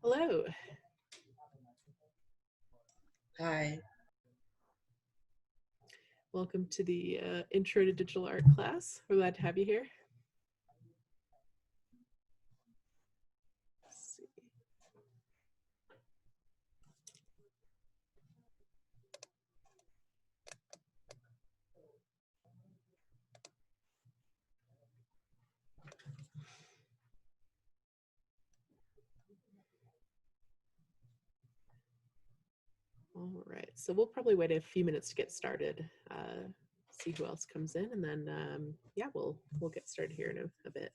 Hello. Hi. Welcome to the Intro to Digital Art class. We're glad to have you here. Let's see. All right, so we'll probably wait a few minutes to get started, see who else comes in, and then yeah, we'll get started here in a bit.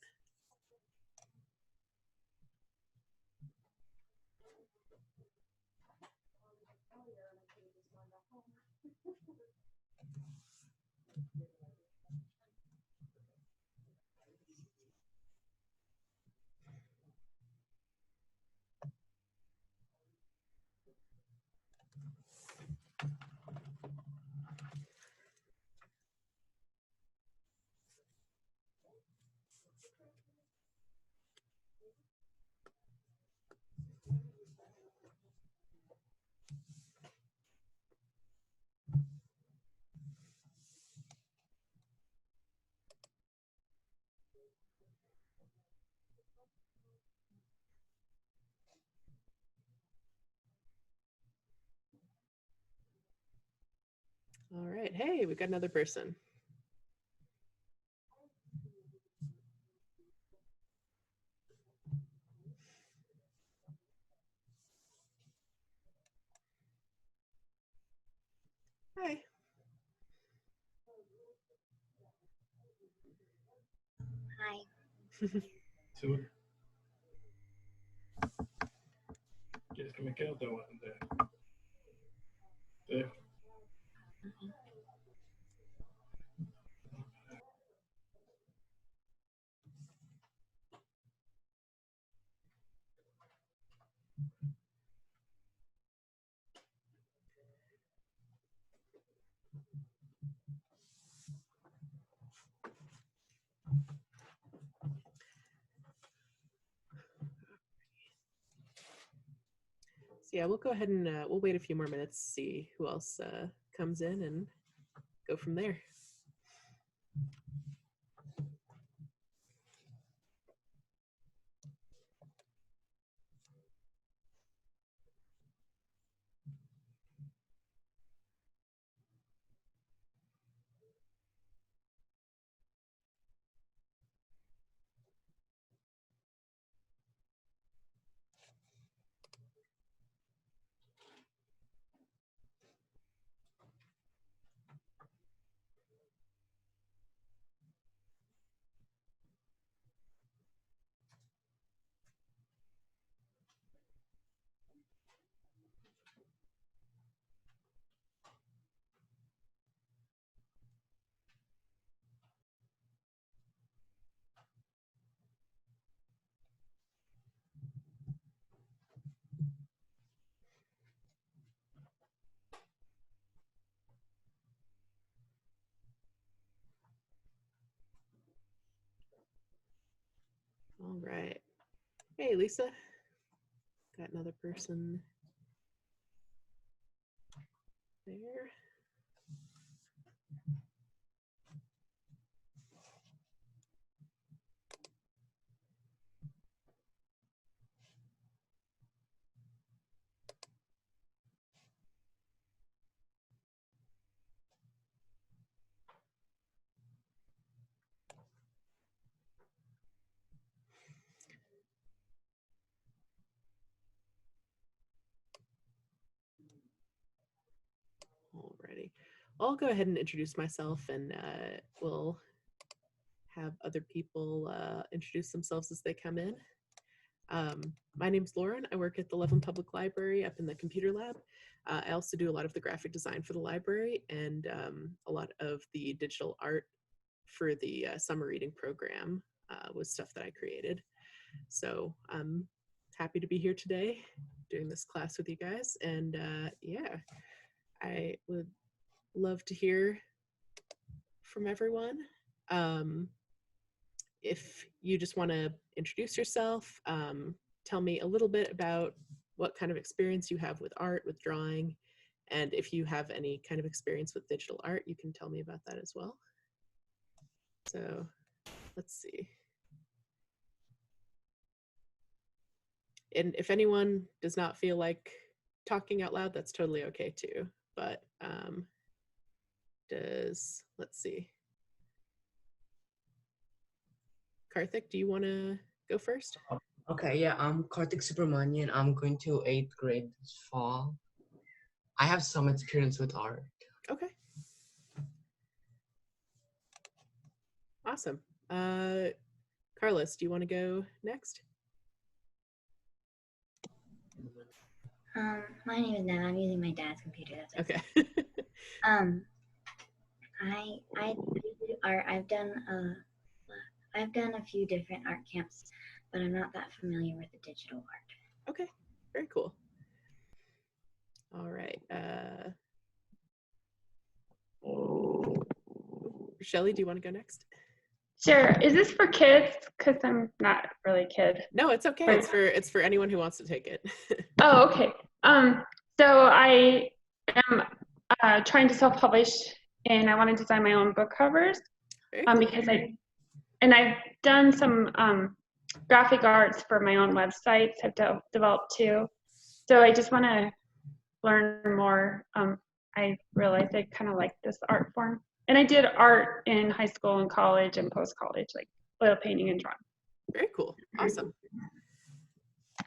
All right, hey, we've got another person. Hi. Hi. ¿Quieres que me quede o te dejo? So yeah, we'll go ahead and we'll wait a few more minutes to see who else comes in and go from there. All right. Hey, Lisa. Got another person there. Alrighty. I'll go ahead and introduce myself, and we'll have other people introduce themselves as they come in. My name's Lauren. I work at the Loveland Public Library up in the computer lab. I also do a lot of the graphic design for the library and a lot of the digital art for the summer reading program was stuff that I created. So I'm happy to be here today doing this class with you guys. And yeah, I would love to hear from everyone. If you just want to introduce yourself, tell me a little bit about what kind of experience you have with art, with drawing, and if you have any kind of experience with digital art, you can tell me about that as well. So let's see. And if anyone does not feel like talking out loud, that's totally okay too. But let's see. Karthik, do you want to go first? Okay, yeah, I'm Karthik Subramanian. I'm going to 8th grade this fall. I have some experience with art. Okay. Awesome. Carlos, do you want to go next? My name is Nana. I'm using my dad's computer. That's okay. I do art. I've done a few different art camps, but I'm not that familiar with the digital art. Okay, very cool. All right. Shelly, do you want to go next? Sure. Is this for kids? Because I'm not really a kid. No, it's okay. But it's for anyone who wants to take it. Oh, okay. So I am trying to self-publish, and I want to design my own book covers. Cool. Because I've done some graphic arts for my own websites. I've developed too. So I just want to learn more. I realized I kind of like this art form. And I did art in high school and college and post-college, like oil painting and drawing. Very cool. Awesome.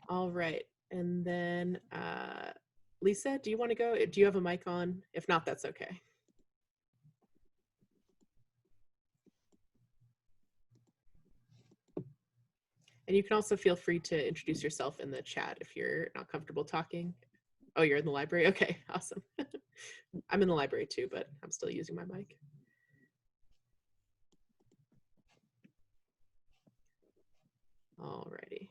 All right. And then Lisa, do you want to go? Do you have a mic on? If not, that's okay. And you can also feel free to introduce yourself in the chat if you're not comfortable talking. Oh, you're in the library? Okay, awesome. I'm in the library too, but I'm still using my mic. Alrighty.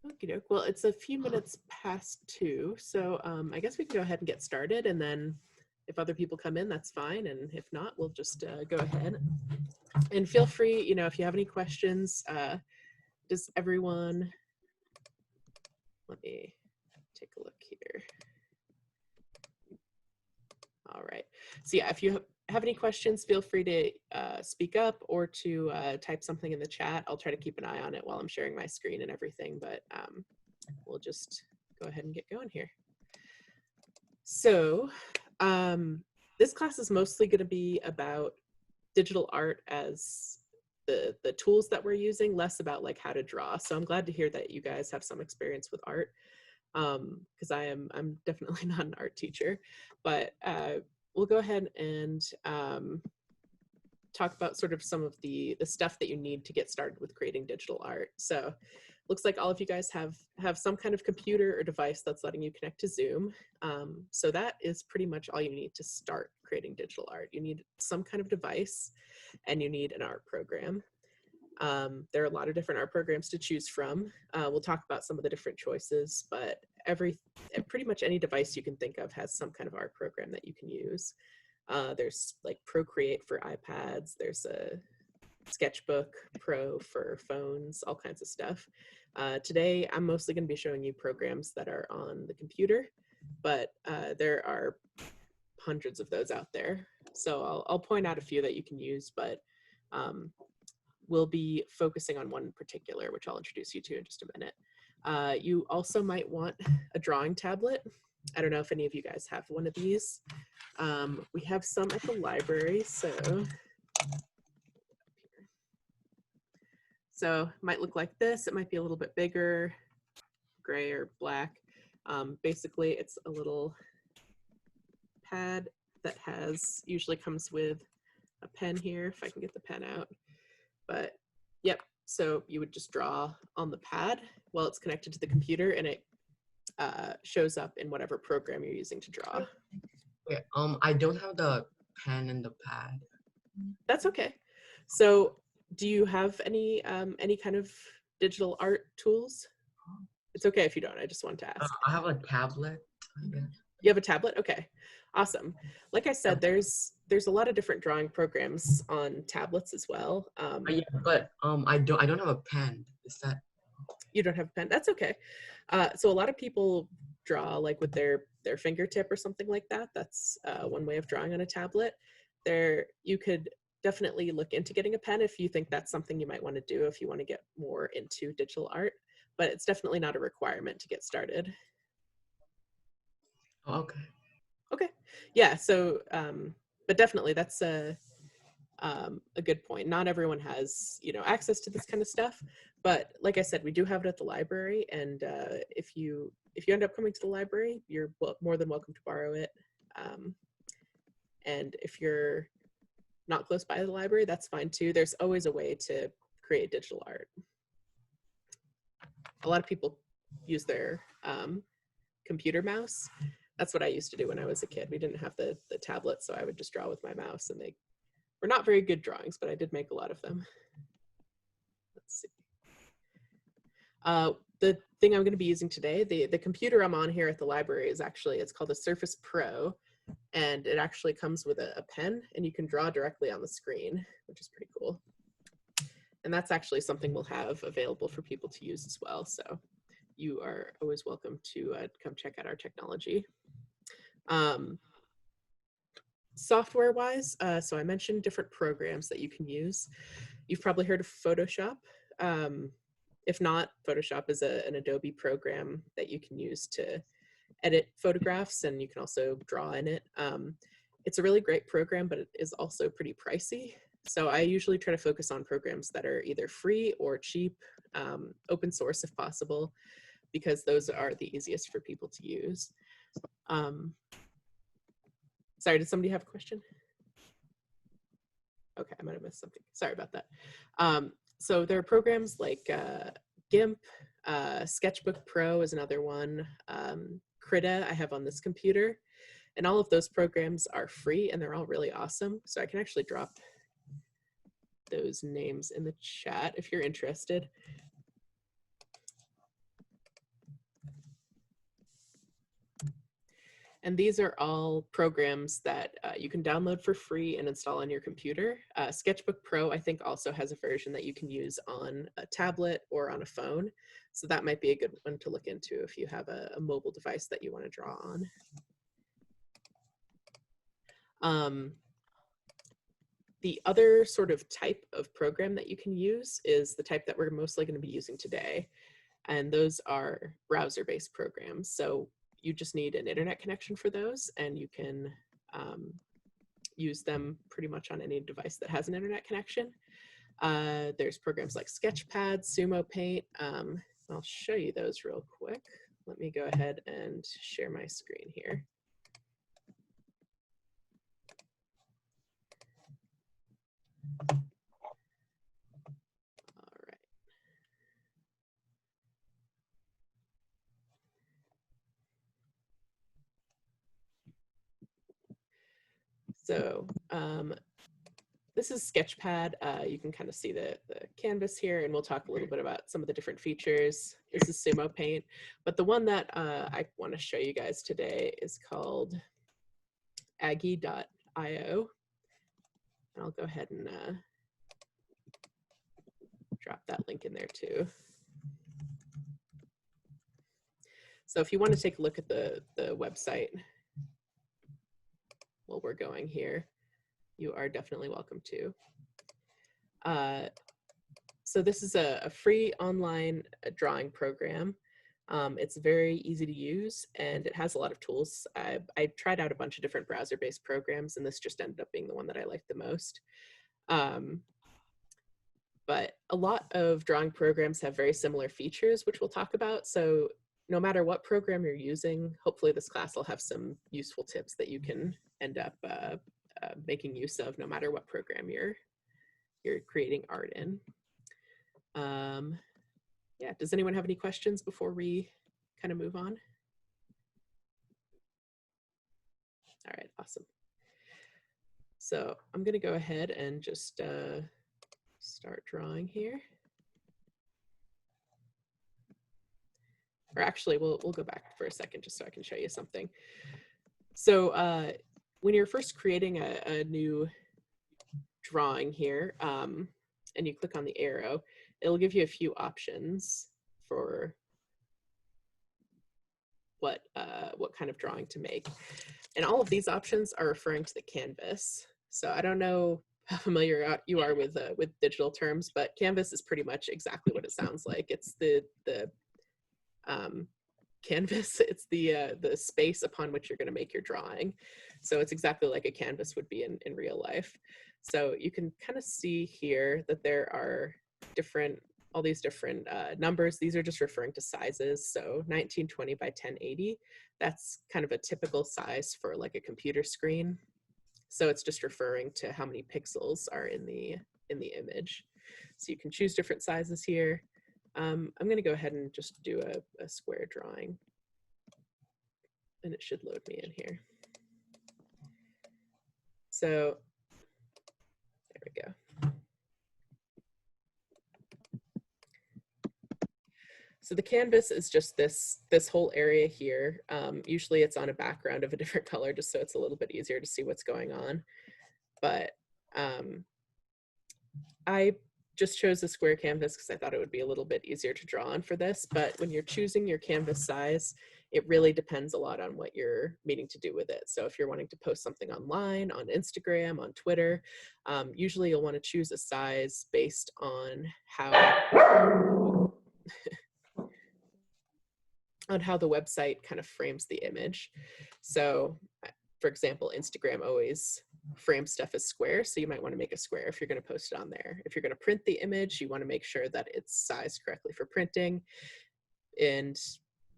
Okie doke. Well, it's a few minutes past 2, so I guess we can go ahead and get started, and then if other people come in, that's fine, and if not, we'll just go ahead. And feel free, you know, if you have any questions, does everyone, let me take a look here. All right. So yeah, if you have any questions, feel free to speak up or to type something in the chat. I'll try to keep an eye on it while I'm sharing my screen and everything, but we'll just go ahead and get going here. So this class is mostly going to be about digital art as the tools that we're using, less about like how to draw. So I'm glad to hear that you guys have some experience with art, because I'm definitely not an art teacher, but we'll go ahead and talk about sort of some of the stuff that you need to get started with creating digital art. So looks like all of you guys have some kind of computer or device that's letting you connect to Zoom. So that is pretty much all you need to start creating digital art. You need some kind of device and you need an art program. There are a lot of different art programs to choose from. We'll talk about some of the different choices, but pretty much any device you can think of has some kind of art program that you can use. There's like Procreate for iPads, there's a Sketchbook Pro for phones, all kinds of stuff. Today, I'm mostly going to be showing you programs that are on the computer, but there are hundreds of those out there. So I'll point out a few that you can use, but we'll be focusing on one in particular, which I'll introduce you to in just a minute. You also might want a drawing tablet. I don't know if any of you guys have one of these. We have some at the library, so it might look like this. It might be a little bit bigger, gray or black. Basically, it's a little pad that usually comes with a pen here, if I can get the pen out. But yep, so you would just draw on the pad while it's connected to the computer, and it shows up in whatever program you're using to draw. Okay, I don't have the pen and the pad. That's okay. So do you have any kind of digital art tools? It's okay if you don't, I just wanted to ask. I have a tablet, I guess. You have a tablet? Okay. Awesome. Like I said, there's a lot of different drawing programs on tablets as well. Yeah, but I don't have a pen. Is that? You don't have a pen. That's okay. So a lot of people draw like with their fingertip or something like that. That's one way of drawing on a tablet. You could definitely look into getting a pen if you think that's something you might want to do if you want to get more into digital art. But it's definitely not a requirement to get started. Oh, okay. Okay. Yeah. So, but definitely that's a good point. Not everyone has, access to this kind of stuff, but like I said, we do have it at the library. And if you end up coming to the library, you're more than welcome to borrow it. And if you're not close by the library, that's fine too. There's always a way to create digital art. A lot of people use their computer mouse. That's what I used to do when I was a kid. We didn't have the tablet, so I would just draw with my mouse, and they were not very good drawings, but I did make a lot of them. Let's see. The thing I'm going to be using today, the computer I'm on here at the library is actually, it's called a Surface Pro, and it actually comes with a pen, and you can draw directly on the screen, which is pretty cool. And that's actually something we'll have available for people to use as well. So you are always welcome to come check out our technology. Software wise, so I mentioned different programs that you can use. You've probably heard of Photoshop. If not, Photoshop is an Adobe program that you can use to edit photographs, and you can also draw in it. It's a really great program, but it is also pretty pricey. So I usually try to focus on programs that are either free or cheap, open source if possible, because those are the easiest for people to use. Sorry, did somebody have a question? Okay, I might have missed something. Sorry about that. So there are programs like GIMP, Sketchbook Pro is another one, Krita I have on this computer, and all of those programs are free and they're all really awesome. So I can actually drop those names in the chat if you're interested. And these are all programs that you can download for free and install on your computer. Sketchbook Pro, I think, also has a version that you can use on a tablet or on a phone. So that might be a good one to look into if you have a mobile device that you want to draw on. The other sort of type of program that you can use is the type that we're mostly going to be using today. And those are browser-based programs. So you just need an internet connection for those, and you can use them pretty much on any device that has an internet connection. There's programs like Sketchpad, Sumo Paint. I'll show you those real quick. Let me go ahead and share my screen here. All right. So this is Sketchpad. You can kind of see the canvas here, and we'll talk a little bit about some of the different features. This is Sumo Paint, but the one that I want to show you guys today is called Aggie.io. And I'll go ahead and drop that link in there too. So if you want to take a look at the website while we're going here, you are definitely welcome to. So this is a free online drawing program. It's very easy to use, and it has a lot of tools. I tried out a bunch of different browser-based programs, and this just ended up being the one that I liked the most. But a lot of drawing programs have very similar features, which we'll talk about. So no matter what program you're using, hopefully this class will have some useful tips that you can end up making use of, no matter what program you're creating art in. Yeah, does anyone have any questions before we kind of move on? All right, awesome. So I'm gonna go ahead and just start drawing here. Or actually, we'll go back for a second just so I can show you something. So when you're first creating a new drawing here, and you click on the arrow, it'll give you a few options for what kind of drawing to make. And all of these options are referring to the canvas. So I don't know how familiar you are with digital terms, but canvas is pretty much exactly what it sounds like. It's the canvas. It's the space upon which you're going to make your drawing. So it's exactly like a canvas would be in real life. So you can kind of see here that there are all these different numbers. These are just referring to sizes. So 1920 by 1080, that's kind of a typical size for like a computer screen. So it's just referring to how many pixels are in the image. So you can choose different sizes here. I'm going to go ahead and just do a square drawing, and it should load me in here. So there we go. So the canvas is just this whole area here. Usually it's on a background of a different color, just so it's a little bit easier to see what's going on. But I just chose a square canvas because I thought it would be a little bit easier to draw on for this. But when you're choosing your canvas size, it really depends a lot on what you're meaning to do with it. So if you're wanting to post something online, on Instagram, on Twitter, usually you'll want to choose a size based on how on how the website kind of frames the image. So for example, Instagram always frame stuff as square, so you might want to make a square if you're going to post it on there. If you're going to print the image, you want to make sure that it's sized correctly for printing, and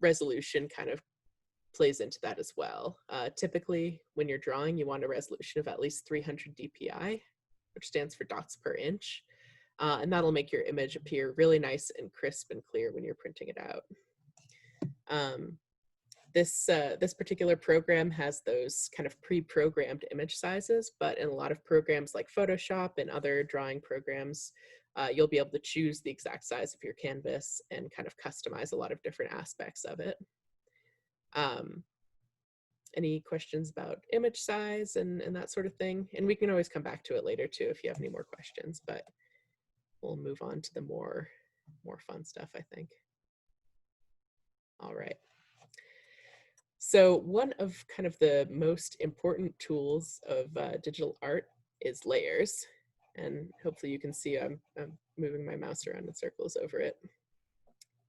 resolution kind of plays into that as well. Typically, when you're drawing, you want a resolution of at least 300 dpi, which stands for dots per inch, and that'll make your image appear really nice and crisp and clear when you're printing it out. This particular program has those kind of pre-programmed image sizes, but in a lot of programs like Photoshop and other drawing programs, you'll be able to choose the exact size of your canvas and kind of customize a lot of different aspects of it. Any questions about image size and that sort of thing? And we can always come back to it later too if you have any more questions, but we'll move on to the more fun stuff, I think. All right. So one of kind of the most important tools of digital art is layers. And hopefully you can see I'm moving my mouse around in circles over it.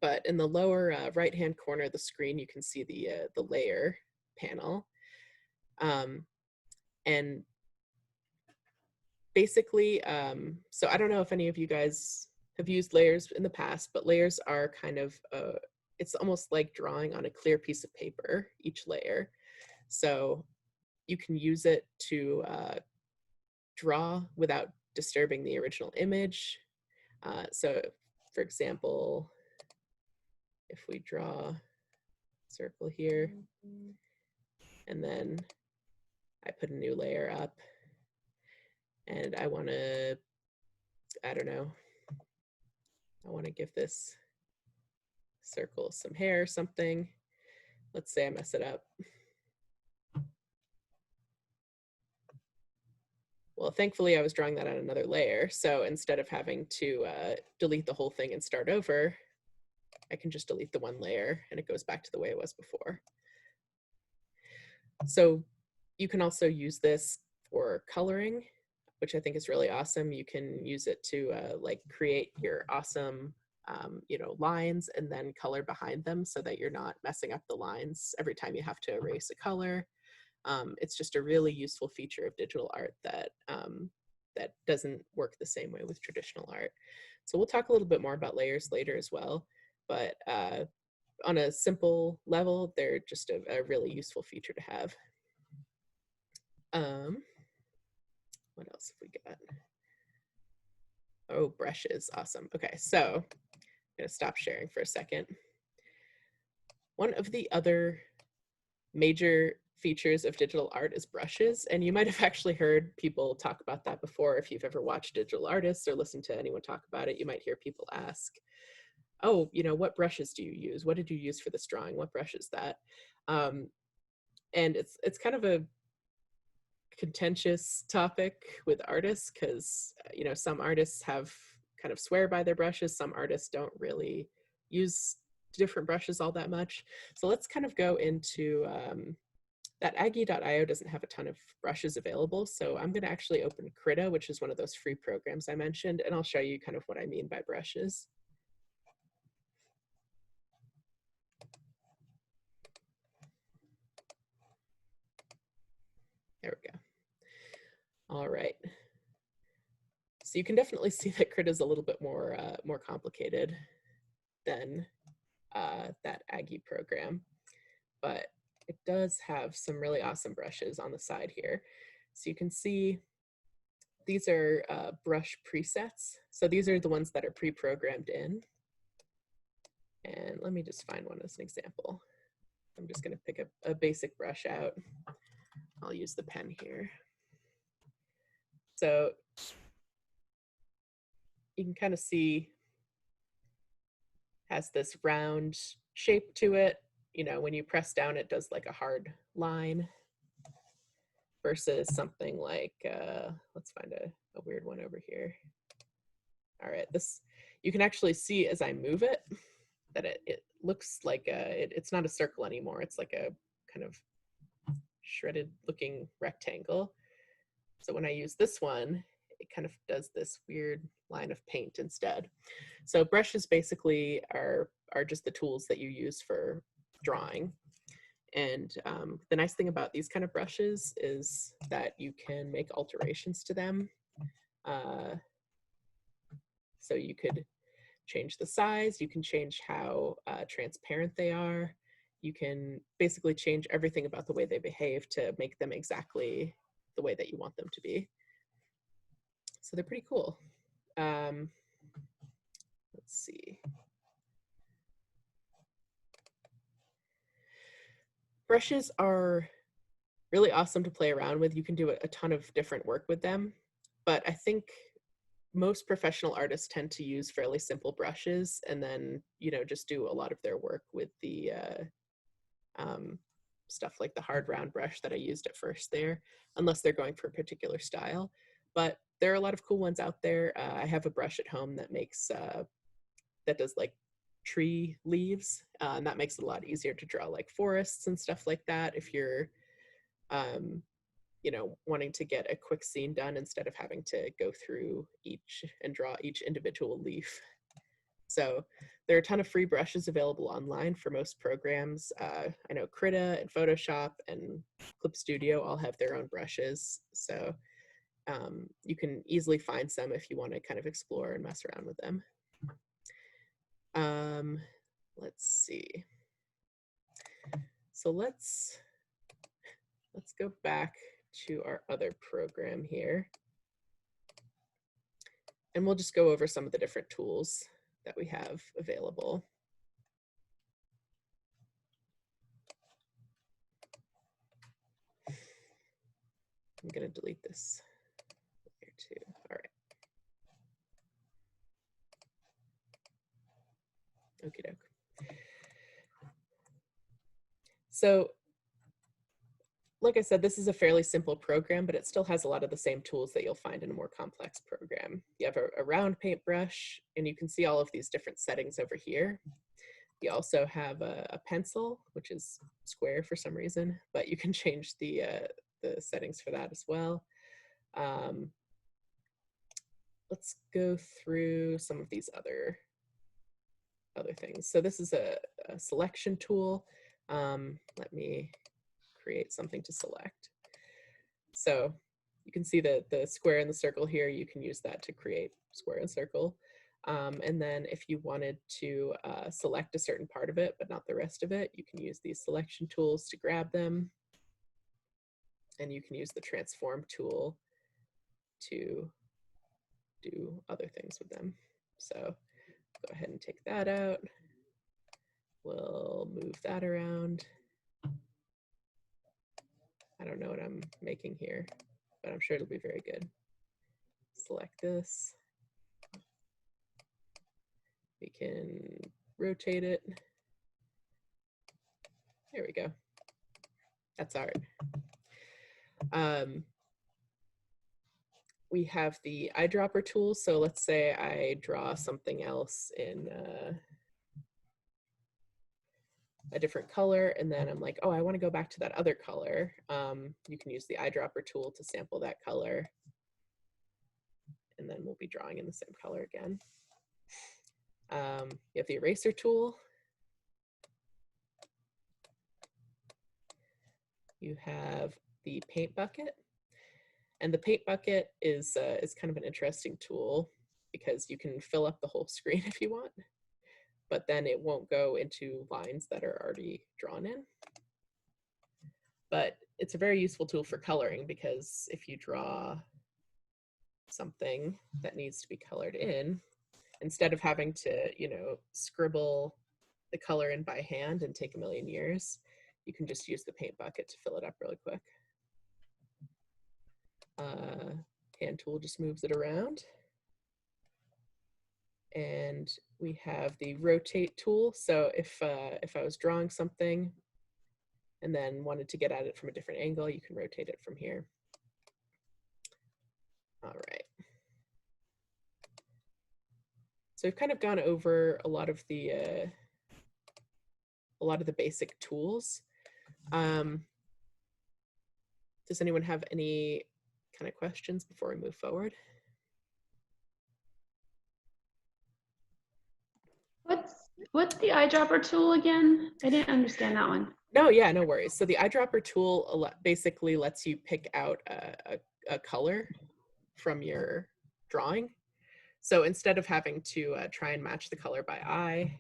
But in the lower right-hand corner of the screen, you can see the layer panel. And basically, so I don't know if any of you guys have used layers in the past, but layers are kind of it's almost like drawing on a clear piece of paper, each layer. So you can use it to draw without disturbing the original image. So for example, if we draw a circle here, and then I put a new layer up, and I want to, I don't know, I want to give this circle some hair or something. Let's say I mess it up. Well, thankfully I was drawing that on another layer. So instead of having to delete the whole thing and start over, I can just delete the one layer and it goes back to the way it was before. So you can also use this for coloring, which I think is really awesome. You can use it to like create your awesome you know, lines and then color behind them so that you're not messing up the lines every time you have to erase a color. It's just a really useful feature of digital art that that doesn't work the same way with traditional art. So we'll talk a little bit more about layers later as well, but on a simple level, they're just a really useful feature to have. What else have we got? Oh, brushes, awesome. Okay, so I'm gonna stop sharing for a second. One of the other major features of digital art is brushes, and you might have actually heard people talk about that before. If you've ever watched digital artists or listened to anyone talk about it, you might hear people ask, oh, you know, what brushes do you use? What did you use for this drawing? What brush is that? And it's kind of a contentious topic with artists because some artists have kind of swear by their brushes, some artists don't really use different brushes all that much. So let's kind of go into that Aggie.io doesn't have a ton of brushes available, so I'm going to actually open Krita, which is one of those free programs I mentioned, and I'll show you kind of what I mean by brushes. There we go. All right. So you can definitely see that Krita is a little bit more complicated than that Aggie program, but it does have some really awesome brushes on the side here. So you can see these are brush presets. So these are the ones that are pre-programmed in. And let me just find one as an example. I'm just going to pick a basic brush out. I'll use the pen here. So you can kind of see has this round shape to it. When you press down, it does like a hard line versus something like, let's find a weird one over here. All right, this, you can actually see as I move it, that it looks like it's not a circle anymore. It's like a kind of shredded looking rectangle. So when I use this one, it kind of does this weird line of paint instead. So brushes basically are just the tools that you use for drawing. And the nice thing about these kind of brushes is that you can make alterations to them. So you could change the size, you can change how transparent they are. You can basically change everything about the way they behave to make them exactly the way that you want them to be. So they're pretty cool. Let's see. Brushes are really awesome to play around with. You can do a ton of different work with them, but I think most professional artists tend to use fairly simple brushes and then, just do a lot of their work with the stuff like the hard round brush that I used at first there, unless they're going for a particular style. But there are a lot of cool ones out there. I have a brush at home that makes, that does like tree leaves, and that makes it a lot easier to draw like forests and stuff like that if you're wanting to get a quick scene done instead of having to go through each and draw each individual leaf. So there are a ton of free brushes available online for most programs. I know Krita and Photoshop and Clip Studio all have their own brushes. So you can easily find some if you want to kind of explore and mess around with them. Let's see. So let's go back to our other program here. And we'll just go over some of the different tools that we have available. I'm going to delete this here too. All right. Okie doke. So, like I said, this is a fairly simple program, but it still has a lot of the same tools that you'll find in a more complex program. You have a round paintbrush, and you can see all of these different settings over here. You also have a pencil, which is square for some reason, but you can change the settings for that as well. Let's go through some of these other things. So this is a selection tool. Let me create something to select. So you can see the square and the circle here. You can use that to create square and circle. And then if you wanted to select a certain part of it, but not the rest of it, you can use these selection tools to grab them. And you can use the transform tool to do other things with them. So go ahead and take that out. We'll move that around. I don't know what I'm making here, but I'm sure it'll be very good. Select this. We can rotate it. There we go. That's art. We have the eyedropper tool. So let's say I draw something else in a different color, and then I'm like, oh, I want to go back to that other color. You can use the eyedropper tool to sample that color, and then we'll be drawing in the same color again. You have the eraser tool. You have the paint bucket. And the paint bucket is kind of an interesting tool because you can fill up the whole screen if you want, but then it won't go into lines that are already drawn in. But it's a very useful tool for coloring, because if you draw something that needs to be colored in, instead of having to, you know, scribble the color in by hand and take a million years, you can just use the paint bucket to fill it up really quick. Hand tool just moves it around. And we have the rotate tool. So if I was drawing something and then wanted to get at it from a different angle, you can rotate it from here. All right. So we've kind of gone over a lot of the basic tools. Does anyone have any kind of questions before we move forward? What's the eyedropper tool again? I didn't understand that one. No, yeah, no worries. So the eyedropper tool basically lets you pick out a color from your drawing. So instead of having to try and match the color by eye,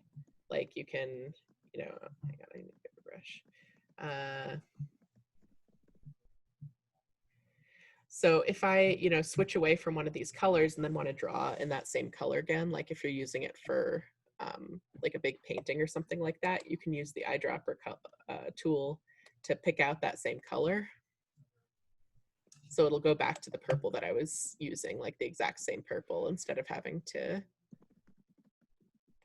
like you can, you know, hang on, I need to get the brush. So if I, you know, switch away from one of these colors and then want to draw in that same color again, like if you're using it for like a big painting or something like that, you can use the eyedropper tool to pick out that same color. So it'll go back to the purple that I was using, like the exact same purple, instead of having to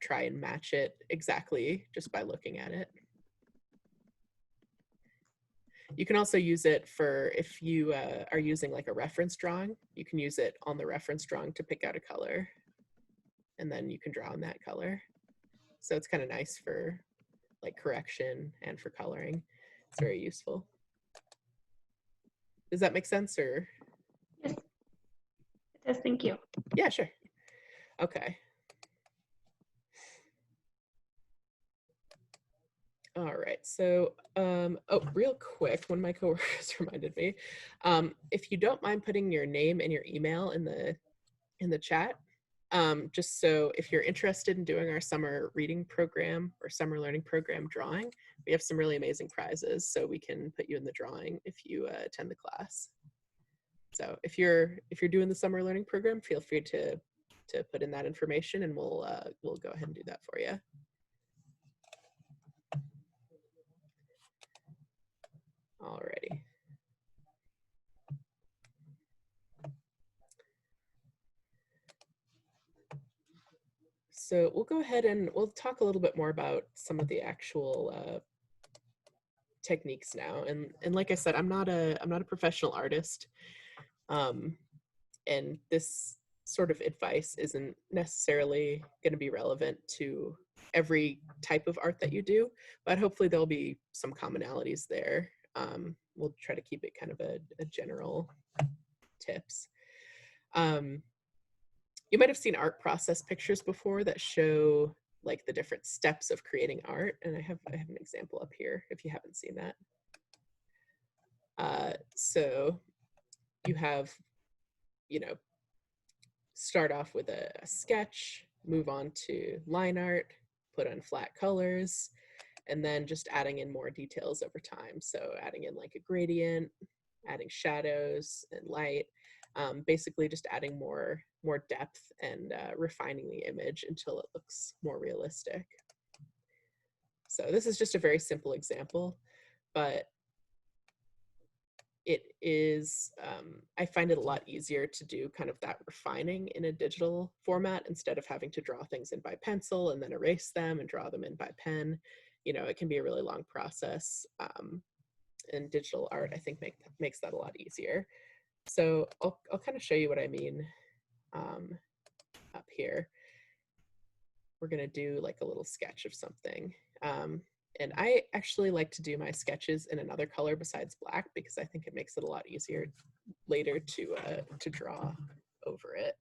try and match it exactly just by looking at it. You can also use it for if you are using like a reference drawing, you can use it on the reference drawing to pick out a color, and then you can draw in that color. So it's kind of nice for like correction and for coloring. It's very useful. Does that make sense, or? Yes, it does. Thank you. Yeah, sure. Okay. All right, so, oh, real quick, one of my coworkers reminded me, if you don't mind putting your name and your email in the chat, just so if you're interested in doing our summer reading program or summer learning program drawing, we have some really amazing prizes, so we can put you in the drawing if you attend the class. So if you're doing the summer learning program, feel free to put in that information, and we'll go ahead and do that for you. Alrighty. So we'll go ahead and we'll talk a little bit more about some of the actual techniques now. And like I said, I'm not a professional artist, and this sort of advice isn't necessarily going to be relevant to every type of art that you do, but hopefully there'll be some commonalities there. We'll try to keep it kind of a general tips. You might have seen art process pictures before that show like the different steps of creating art, and I have an example up here if you haven't seen that. So you have, you know, start off with a sketch, move on to line art, put on flat colors, and then just adding in more details over time. So adding in like a gradient, adding shadows and light, basically just adding more depth and refining the image until it looks more realistic. So this is just a very simple example, but it is, I find it a lot easier to do kind of that refining in a digital format instead of having to draw things in by pencil and then erase them and draw them in by pen. You know, it can be a really long process. in digital art, I think makes that a lot easier. So I'll kind of show you what I mean up here. We're gonna do like a little sketch of something. And I actually like to do my sketches in another color besides black because I think it makes it a lot easier later to draw over it.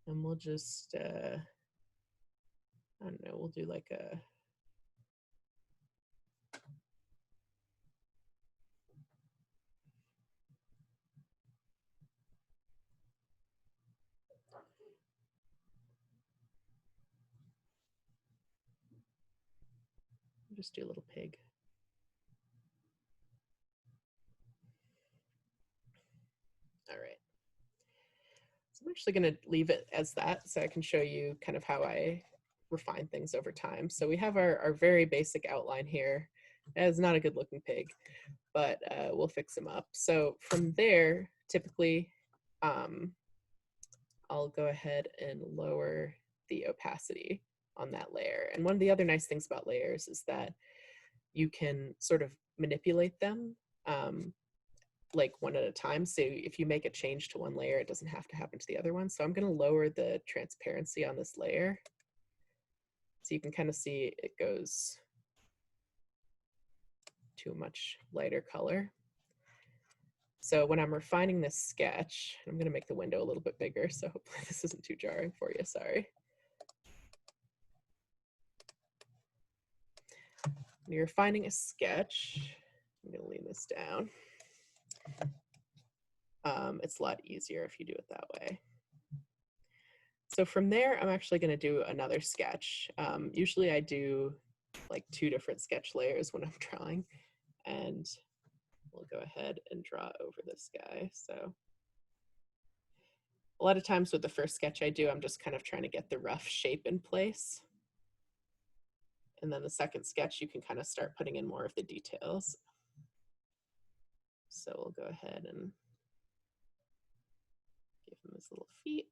And we'll just, I don't know, we'll do like a, just do a little pig. All right. So I'm actually going to leave it as that so I can show you kind of how I refine things over time. So we have our very basic outline here. It's not a good looking pig, but we'll fix him up. So from there, typically, I'll go ahead and lower the opacity on that layer. And one of the other nice things about layers is that you can sort of manipulate them like one at a time. So if you make a change to one layer, it doesn't have to happen to the other one. So I'm going to lower the transparency on this layer. So you can kind of see it goes to a much lighter color. So when I'm refining this sketch, I'm going to make the window a little bit bigger. So hopefully this isn't too jarring for you. Sorry. When you're refining a sketch, I'm going to lean this down. It's a lot easier if you do it that way. So from there, I'm actually going to do another sketch. Usually I do like 2 different sketch layers when I'm drawing, and we'll go ahead and draw over this guy. So a lot of times with the first sketch I do, I'm just kind of trying to get the rough shape in place. And then the second sketch, you can kind of start putting in more of the details. So we'll go ahead and give him his little feet.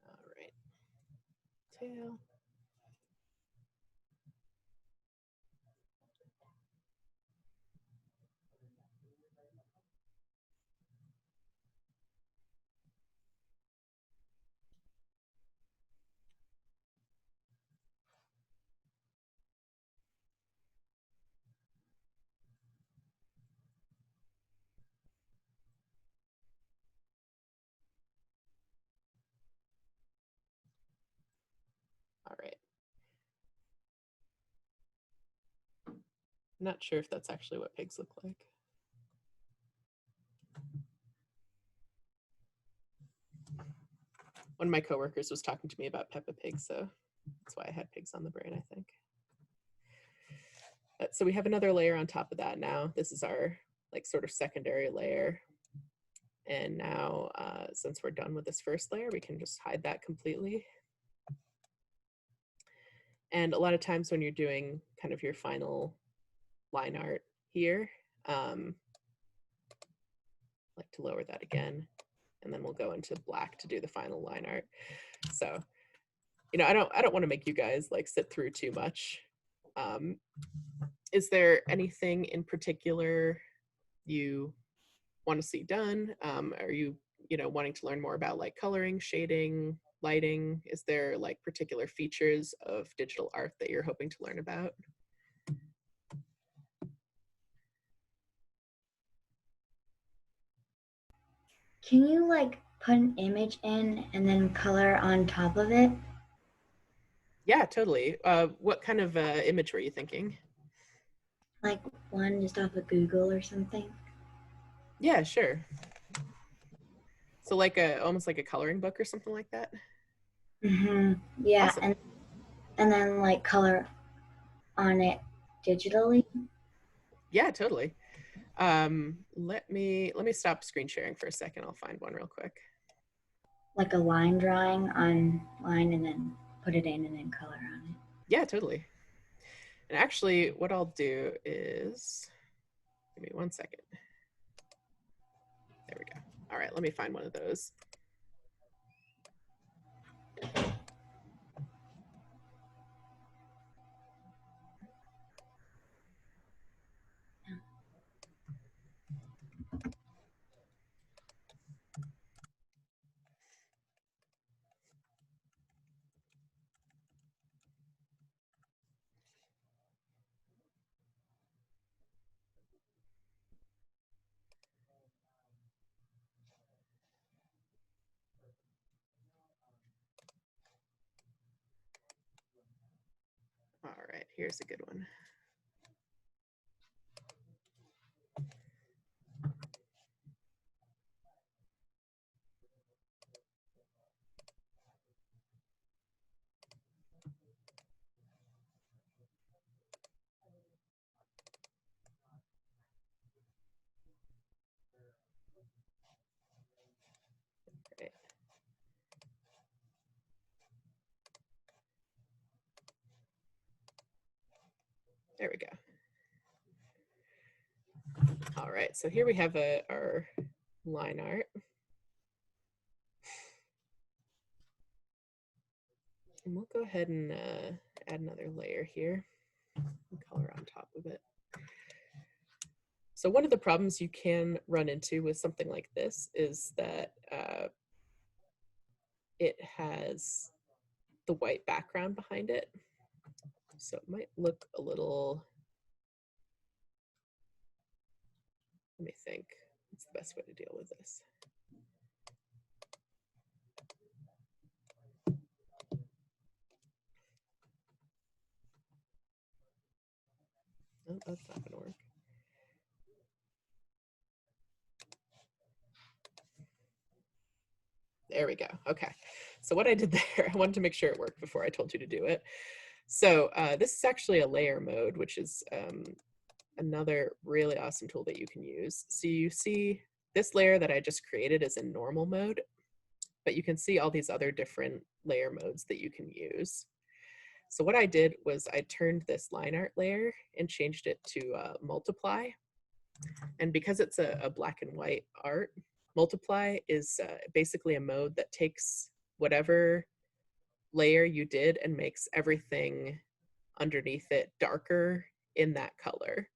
All right, tail. All right. I'm not sure if that's actually what pigs look like. One of my coworkers was talking to me about Peppa Pig, so that's why I had pigs on the brain, I think. So we have another layer on top of that now. This is our like sort of secondary layer. And now, since we're done with this first layer, we can just hide that completely. And a lot of times when you're doing kind of your final line art here, like to lower that again, and then we'll go into black to do the final line art. So, you know, I don't want to make you guys like sit through too much. Is there anything in particular you want to see done? Are you know, wanting to learn more about like coloring, shading, lighting? Is there like particular features of digital art that you're hoping to learn about? Can you like put an image in and then color on top of it? Yeah, totally. What kind of image were you thinking? Like one just off of Google or something? Yeah, sure. So like almost like a coloring book or something like that? Mm-hmm. Yeah, Awesome. and then like color on it digitally. Yeah, totally. Let me stop screen sharing for a second. I'll find one real quick. like a line drawing on line and then put it in and then color on it? Yeah, totally. And actually, what I'll do is, give me 1 second. There we go. All right, let me find one of those. All right, here's a good one. Right. There we go. All right, so here we have our line art. And we'll go ahead and add another layer here and color on top of it. So one of the problems you can run into with something like this is that it has the white background behind it. So it might look a little, let me think, what's the best way to deal with this? Oh, that's not gonna work. There we go. Okay. So what I did there, I wanted to make sure it worked before I told you to do it. So this is actually a layer mode, which is another really awesome tool that you can use. So you see this layer that I just created is in normal mode, but you can see all these other different layer modes that you can use. So what I did was I turned this line art layer and changed it to multiply. And because it's a black and white art, multiply is basically a mode that takes whatever layer you did and makes everything underneath it darker in that color.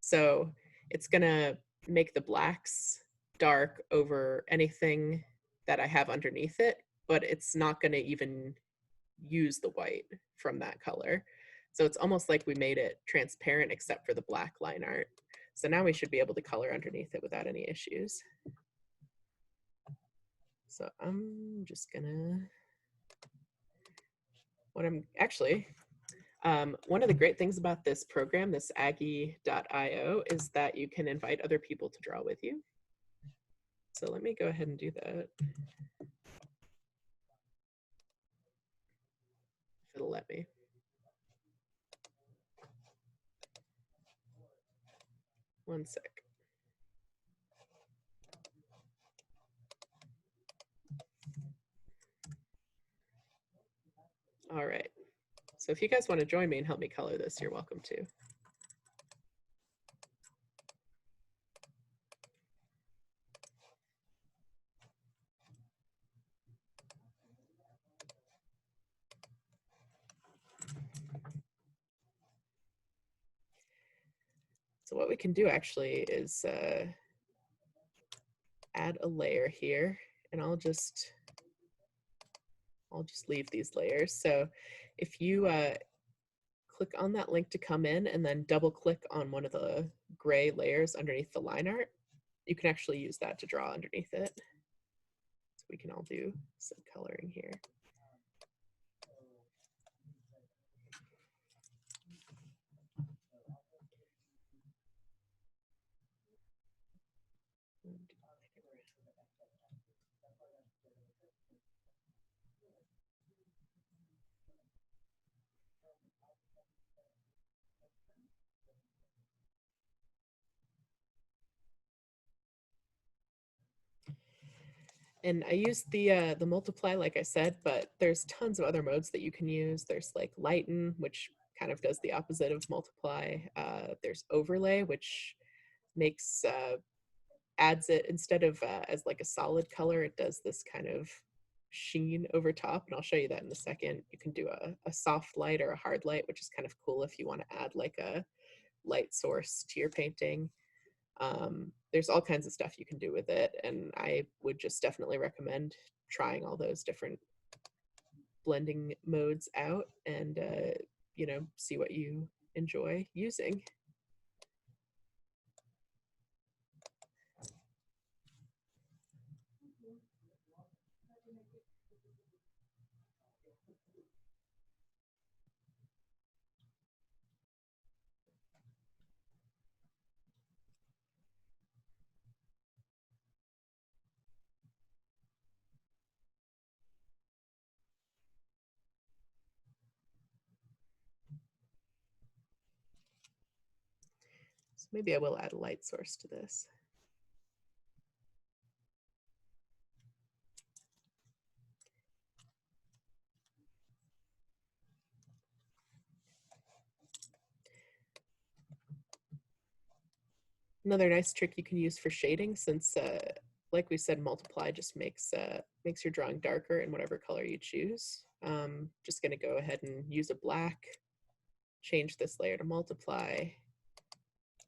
So it's gonna make the blacks dark over anything that I have underneath it, but it's not gonna even use the white from that color. So it's almost like we made it transparent except for the black line art. So now we should be able to color underneath it without any issues. So I'm just gonna, one of the great things about this program, this Aggie.io, is that you can invite other people to draw with you. So let me go ahead and do that. If it'll let me. One sec. All right. So if you guys want to join me and help me color this, you're welcome to. So what we can do actually is add a layer here, and I'll just leave these layers. So if you click on that link to come in and then double click on one of the gray layers underneath the line art, you can actually use that to draw underneath it. So we can all do some coloring here. And I used the multiply, like I said, but there's tons of other modes that you can use. There's like lighten, which kind of does the opposite of multiply. There's overlay, which makes adds it instead of as like a solid color, it does this kind of sheen over top, and I'll show you that in a second. You can do a soft light or a hard light, which is kind of cool if you want to add like a light source to your painting. There's all kinds of stuff you can do with it, and I would just definitely recommend trying all those different blending modes out and you know, see what you enjoy using. So maybe I will add a light source to this. Another nice trick you can use for shading, since like we said, multiply just makes your drawing darker in whatever color you choose. Just gonna go ahead and use a black, change this layer to multiply,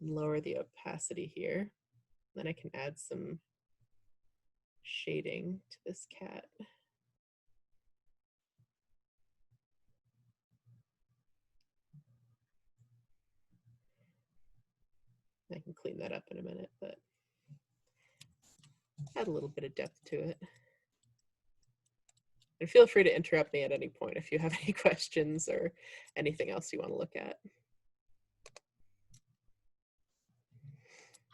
and lower the opacity here. Then I can add some shading to this cat. I can clean that up in a minute, but add a little bit of depth to it. And feel free to interrupt me at any point if you have any questions or anything else you want to look at.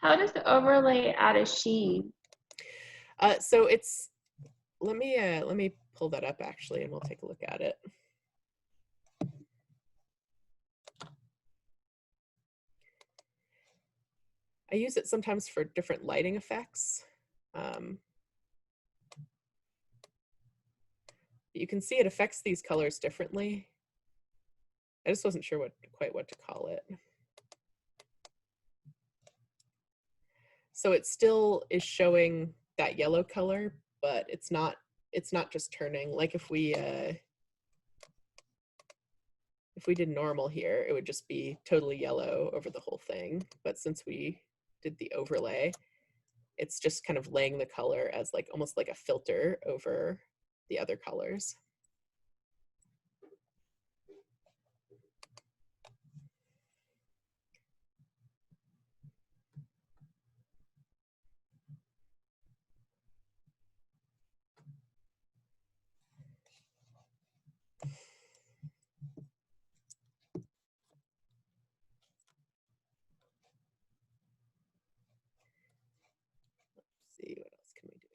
How does the overlay add a sheen? So it's, let me pull that up actually, and we'll take a look at it. I use it sometimes for different lighting effects. You can see it affects these colors differently. I just wasn't sure quite what to call it. So it still is showing that yellow color, but it's not just turning. Like if we did normal here, it would just be totally yellow over the whole thing. But since we did the overlay, it's just kind of laying the color as like almost like a filter over the other colors. Let's see, what else can we do?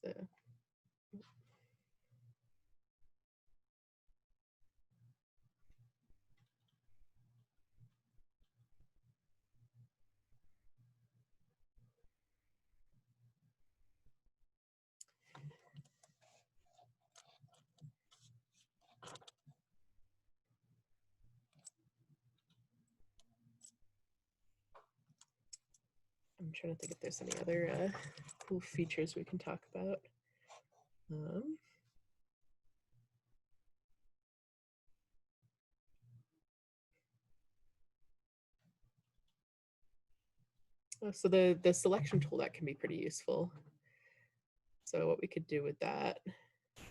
So I'm I'm trying to think if there's any other cool features we can talk about. So the selection tool, that can be pretty useful. So what we could do with that, if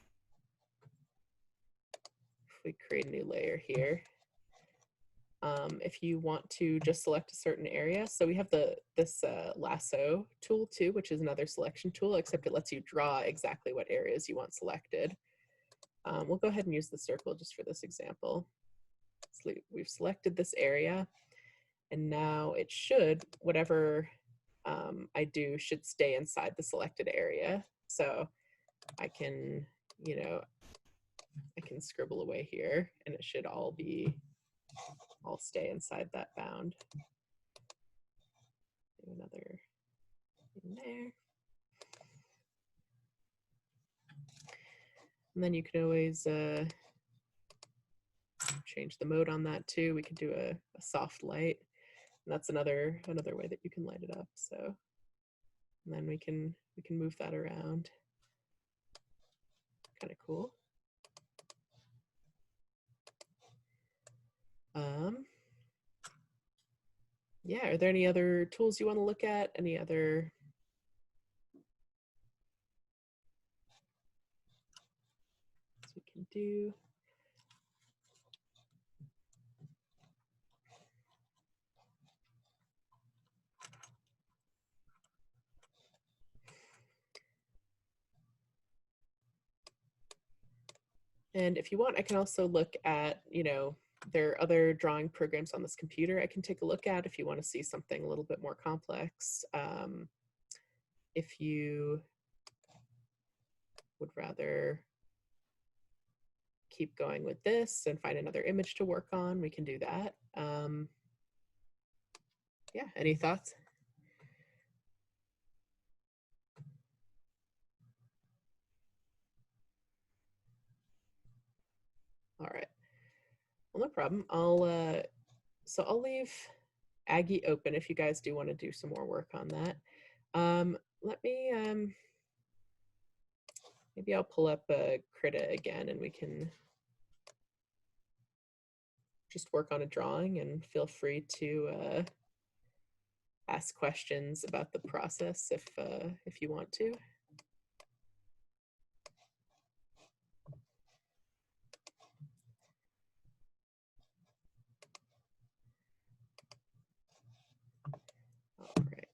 we create a new layer here, if you want to just select a certain area, so we have this lasso tool too, which is another selection tool, except it lets you draw exactly what areas you want selected. We'll go ahead and use the circle just for this example. So we've selected this area, and now it should, whatever I do should stay inside the selected area. So I can, I can scribble away here and it should all stay inside that bound. Do another in there. And then you can always change the mode on that too. We could do a soft light. And that's another way that you can light it up. So, and then we can move that around. Kind of cool. Yeah, are there any other tools you want to look at? Any other we can do? And if you want, I can also look at, there are other drawing programs on this computer I can take a look at if you want to see something a little bit more complex. If you would rather keep going with this and find another image to work on, we can do that. Yeah, any thoughts? All right. Well, no problem. So I'll leave Aggie open if you guys do want to do some more work on that. Let me, maybe I'll pull up Krita again and we can just work on a drawing, and feel free to ask questions about the process if you want to. All right.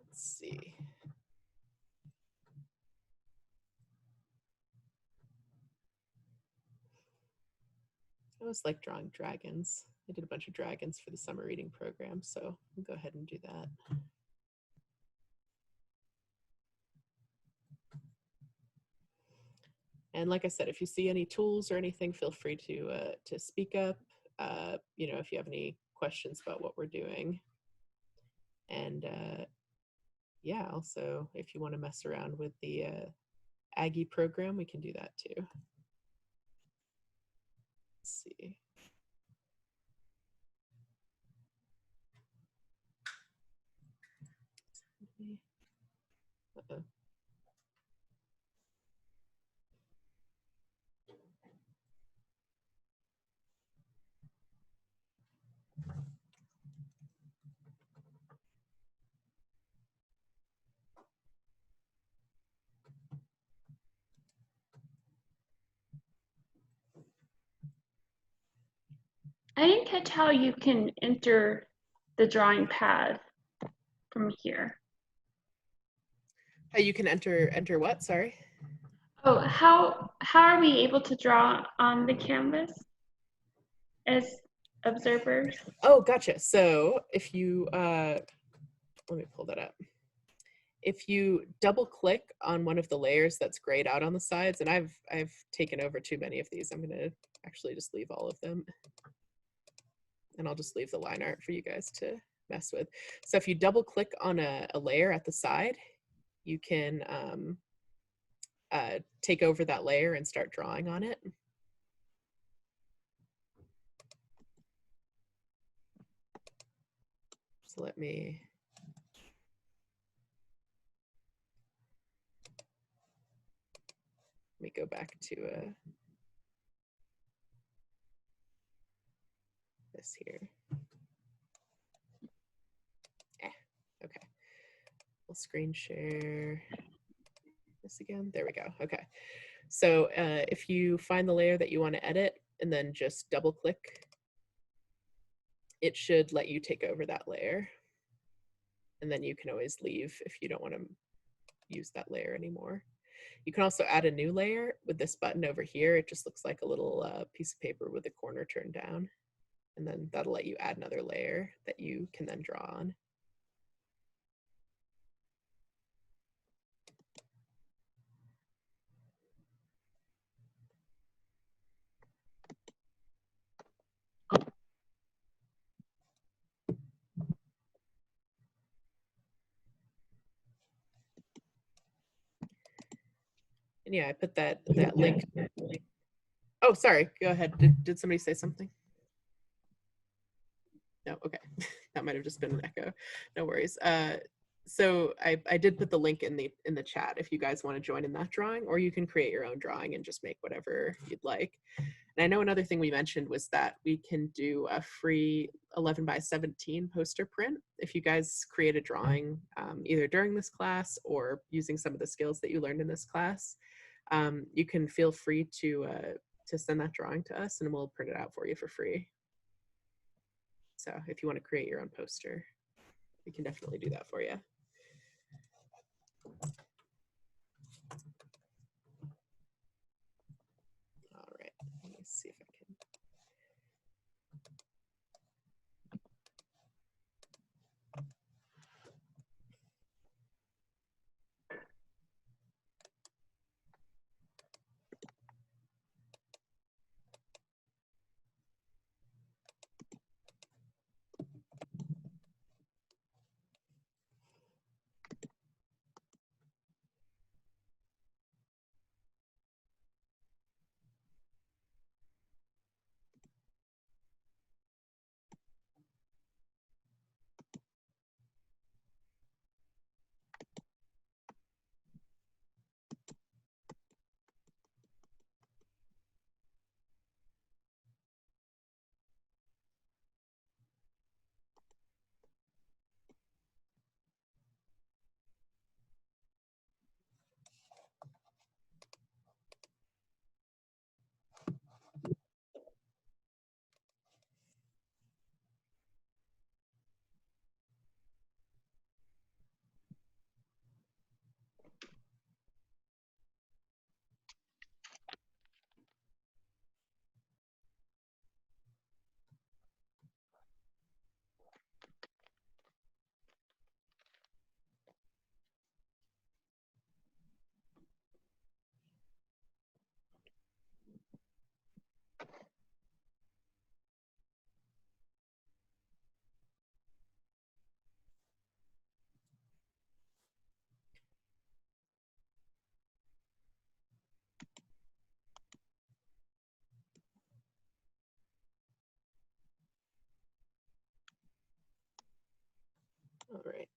Let's see. I always like drawing dragons. I did a bunch of dragons for the summer reading program, so I'll go ahead and do that. And like I said, if you see any tools or anything, feel free to speak up. If you have any questions about what we're doing. And yeah, also if you want to mess around with the Aggie program, we can do that too. Let's see. Uh-oh. I didn't catch how you can enter the drawing pad from here. You can enter what? Sorry. Oh, how are we able to draw on the canvas? observers? Oh, gotcha. So if you, let me pull that up. If you double click on one of the layers that's grayed out on the sides, and I've taken over too many of these. I'm gonna actually just leave all of them. And I'll just leave the line art for you guys to mess with. So if you double click on a layer at the side, you can take over that layer and start drawing on it. So let me go back to this here. Okay, we'll screen share this again. There we go. Okay, so if you find the layer that you want to edit and then just double click, it should let you take over that layer. And then you can always leave if you don't want to use that layer anymore. You can also add a new layer with this button over here. It just looks like a little piece of paper with the corner turned down. And then that'll let you add another layer that you can then draw on. And yeah, I put that link. Oh, sorry, go ahead. Did somebody say something? No, okay. That might have just been an echo. No worries. So I did put the link in the chat if you guys want to join in that drawing, or you can create your own drawing and just make whatever you'd like. And I know another thing we mentioned was that we can do a free 11 by 17 poster print. If you guys create a drawing either during this class or using some of the skills that you learned in this class, you can feel free to send that drawing to us and we'll print it out for you for free. So if you want to create your own poster, we can definitely do that for you. All right, let me see if I can. All right.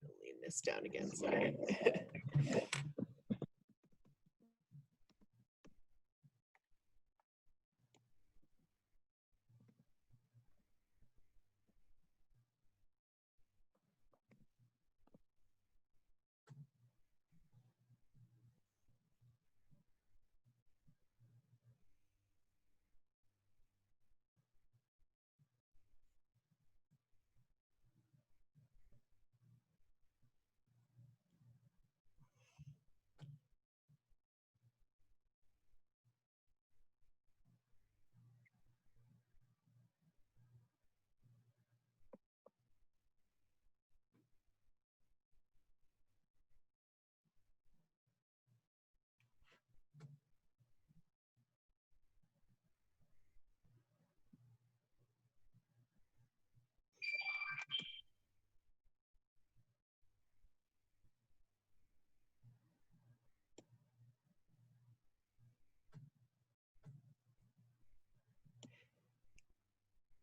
I'll lean this down again, sorry.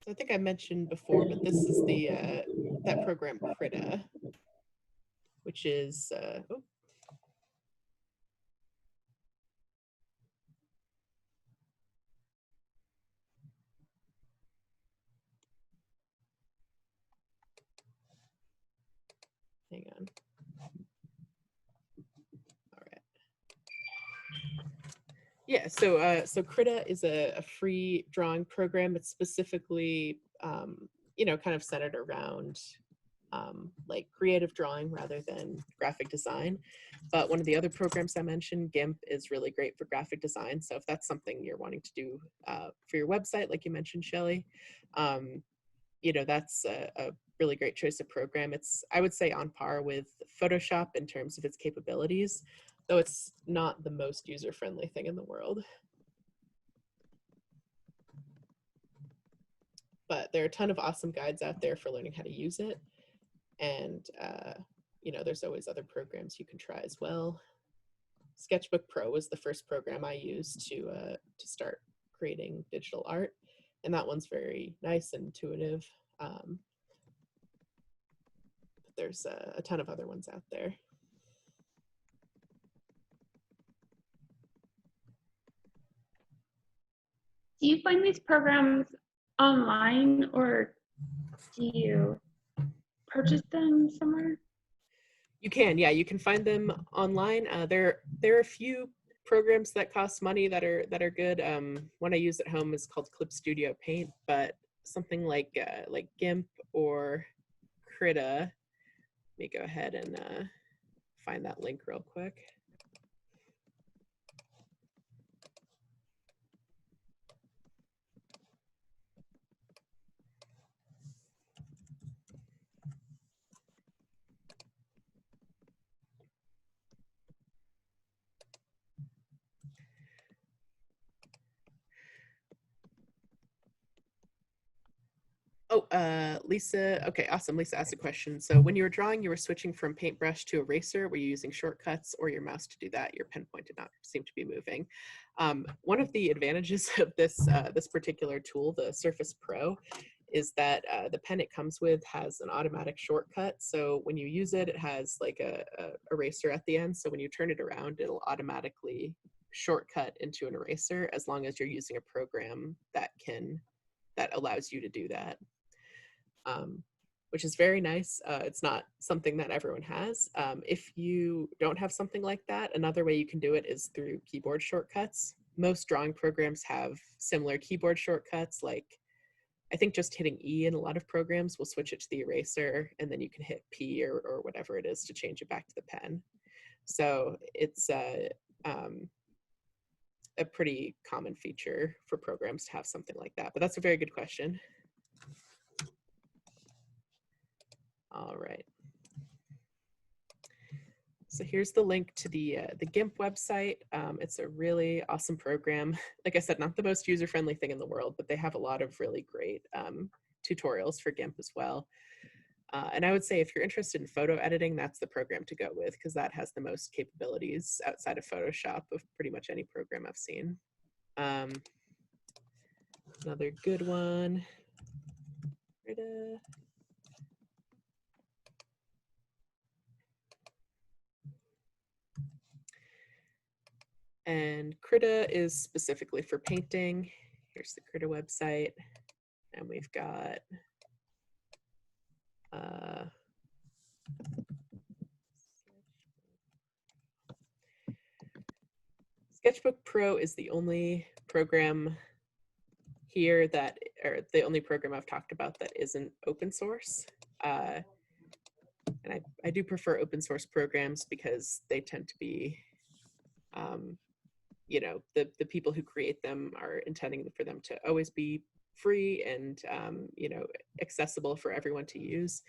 So I think I mentioned before, but this is the that program Krita, which is oh, hang on. All right. Yeah, so Krita is a free drawing program. It's specifically you know, kind of centered around like creative drawing rather than graphic design. But one of the other programs I mentioned, GIMP, is really great for graphic design. So if that's something you're wanting to do for your website, like you mentioned, Shelly, you know, that's a really great choice of program. It's, I would say, on par with Photoshop in terms of its capabilities, though it's not the most user-friendly thing in the world. But there are a ton of awesome guides out there for learning how to use it. And, you know, there's always other programs you can try as well. Sketchbook Pro was the first program I used to start creating digital art. And that one's very nice and intuitive. But there's a ton of other ones out there. Do you find these programs online, or do you purchase them somewhere? You can, yeah, you can find them online. There are a few programs that cost money that are good. One I use at home is called Clip Studio Paint, but something like GIMP or Krita. Let me go ahead and find that link real quick. Oh, Lisa. Okay, awesome. Lisa asked a question. So when you were drawing, you were switching from paintbrush to eraser. Were you using shortcuts or your mouse to do that? Your pen point did not seem to be moving. One of the advantages of this this particular tool, the Surface Pro, is that the pen it comes with has an automatic shortcut. So when you use it, it has like a eraser at the end. So when you turn it around, it'll automatically shortcut into an eraser as long as you're using a program that allows you to do that. Which is very nice. It's not something that everyone has. If you don't have something like that, another way you can do it is through keyboard shortcuts. Most drawing programs have similar keyboard shortcuts, like I think just hitting E in a lot of programs will switch it to the eraser, and then you can hit P or whatever it is to change it back to the pen. So it's a pretty common feature for programs to have something like that. But that's a very good question. All right. So here's the link to the GIMP website. It's a really awesome program. Like I said, not the most user-friendly thing in the world, but they have a lot of really great tutorials for GIMP as well. And I would say if you're interested in photo editing, that's the program to go with, because that has the most capabilities outside of Photoshop of pretty much any program I've seen. Another good one. And Krita is specifically for painting. Here's the Krita website. And we've got Sketchbook Pro is the only program here that, or the only program I've talked about that isn't open source. And I do prefer open source programs because they tend to be, you know, the people who create them are intending for them to always be free and, you know, accessible for everyone to use.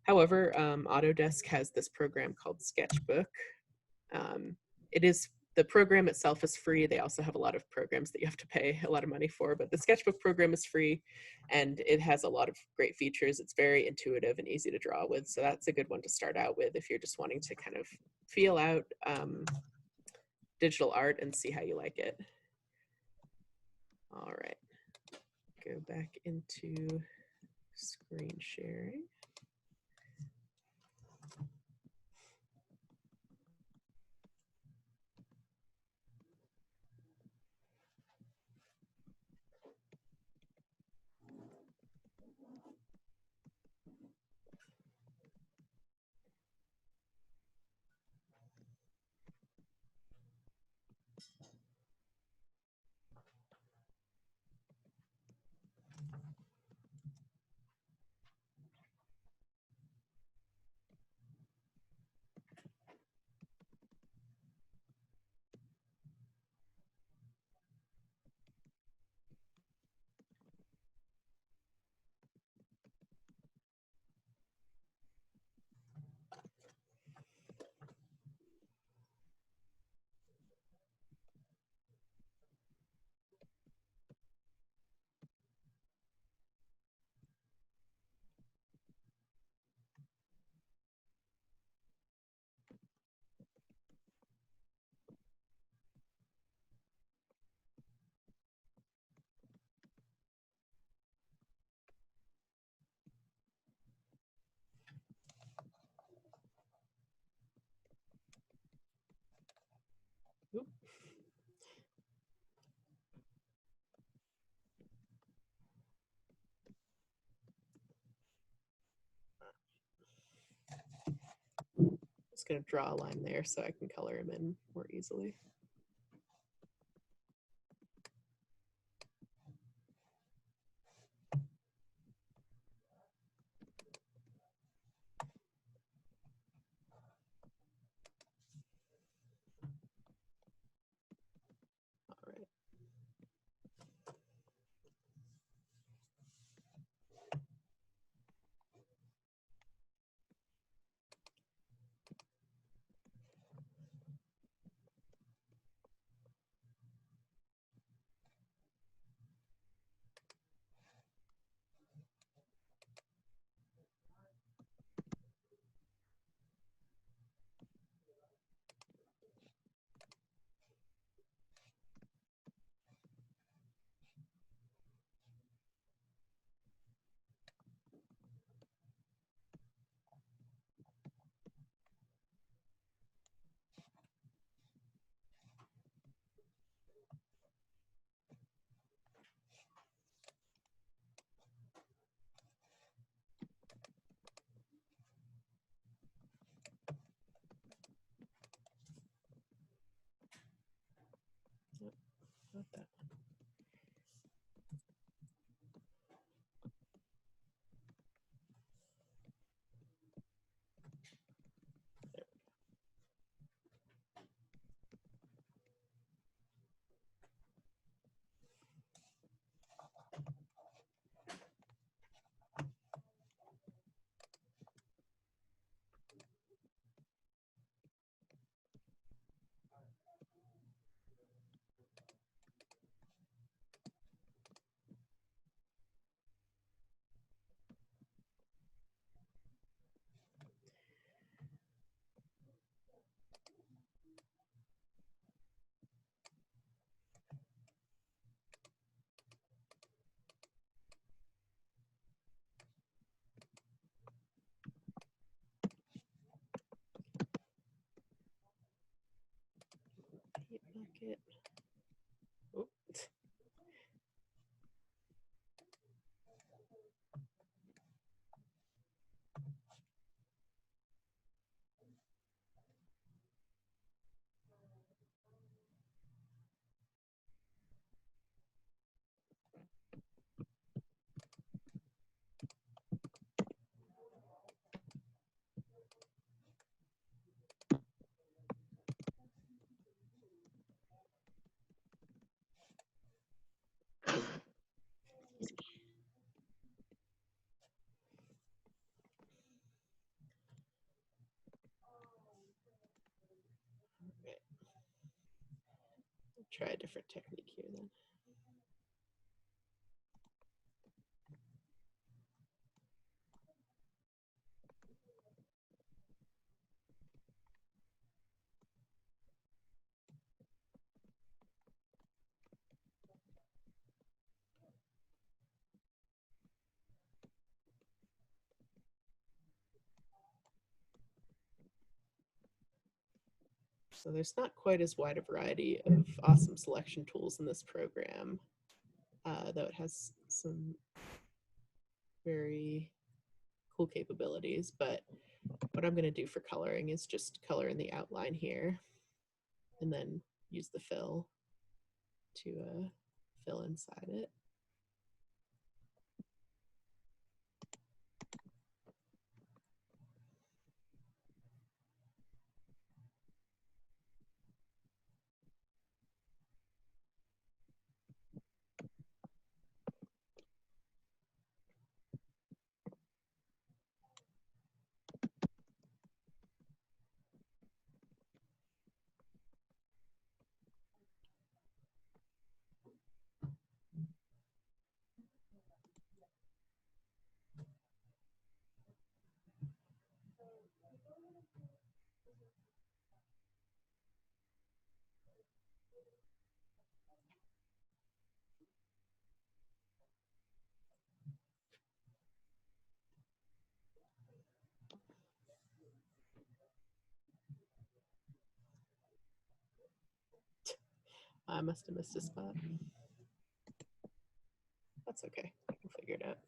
However, Autodesk has this program called Sketchbook. It is, the program itself is free. They also have a lot of programs that you have to pay a lot of money for, but the Sketchbook program is free and it has a lot of great features. It's very intuitive and easy to draw with. So that's a good one to start out with if you're just wanting to kind of feel out digital art and see how you like it. All right. go back into screen sharing. Oop. Just going to draw a line there so I can color him in more easily. All right. Nope, not that one. Paint bucket. Oh. Right. Try a different technique here then. So there's not quite as wide a variety of awesome selection tools in this program, though it has some very cool capabilities. But what I'm going to do for coloring is just color in the outline here and then use the fill to fill inside it. I must have missed a spot. That's okay. We'll figure it out.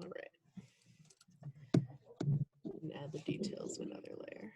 All right. And add the details to another layer.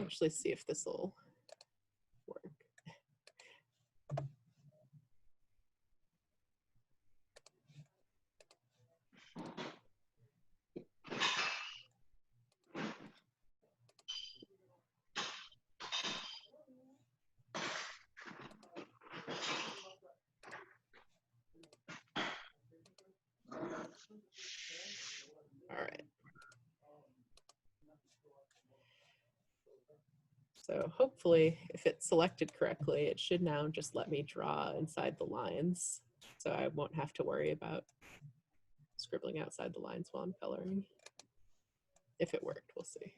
Actually see if this will work. All right. So hopefully, if it's selected correctly, it should now just let me draw inside the lines. So I won't have to worry about scribbling outside the lines while I'm coloring. If it worked, we'll see.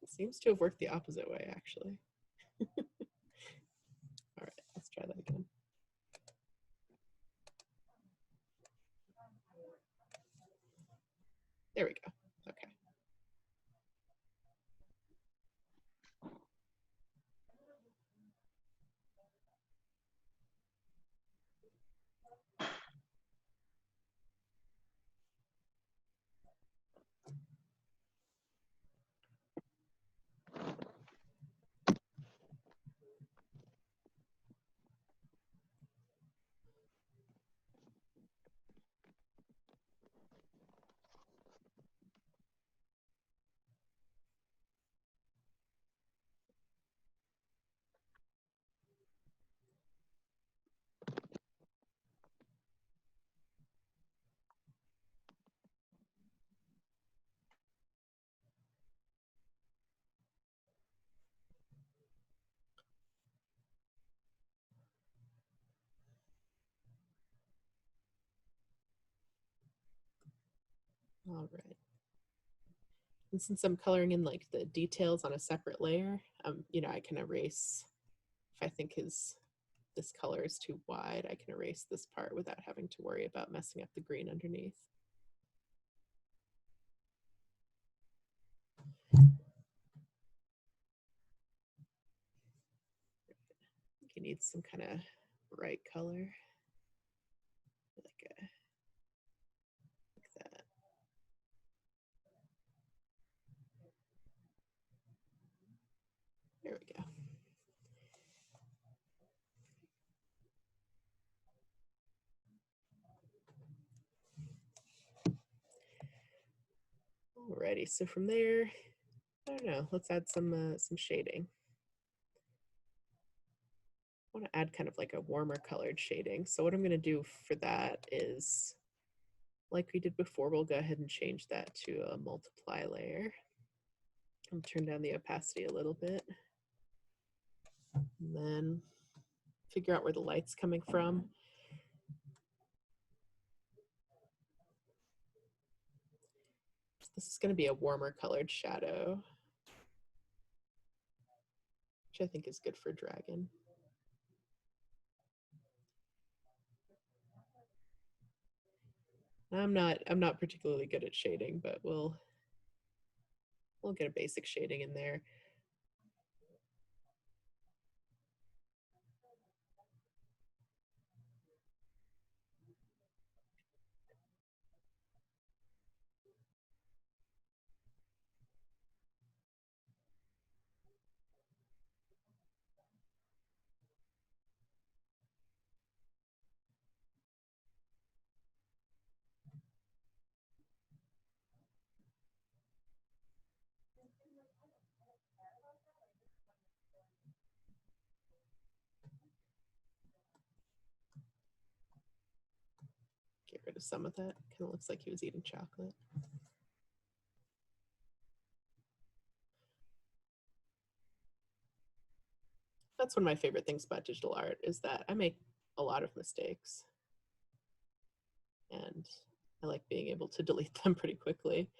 It seems to have worked the opposite way, actually. All right, let's try that again. There we go. Okay. All right. And since I'm coloring in like the details on a separate layer, you know, I can erase if I think this color is too wide, I can erase this part without having to worry about messing up the green underneath. You need some kind of bright color. Like that. There we go. Alrighty, so from there, I don't know, let's add some shading. I want to add kind of like a warmer colored shading. So what I'm going to do for that is, like we did before, we'll go ahead and change that to a multiply layer. I'll turn down the opacity a little bit. And then figure out where the light's coming from. This is going to be a warmer colored shadow, which I think is good for dragon. I'm not particularly good at shading, but we'll get a basic shading in there. Get rid of some of that. Kind of looks like he was eating chocolate. That's one of my favorite things about digital art, is that I make a lot of mistakes. And I like being able to delete them pretty quickly.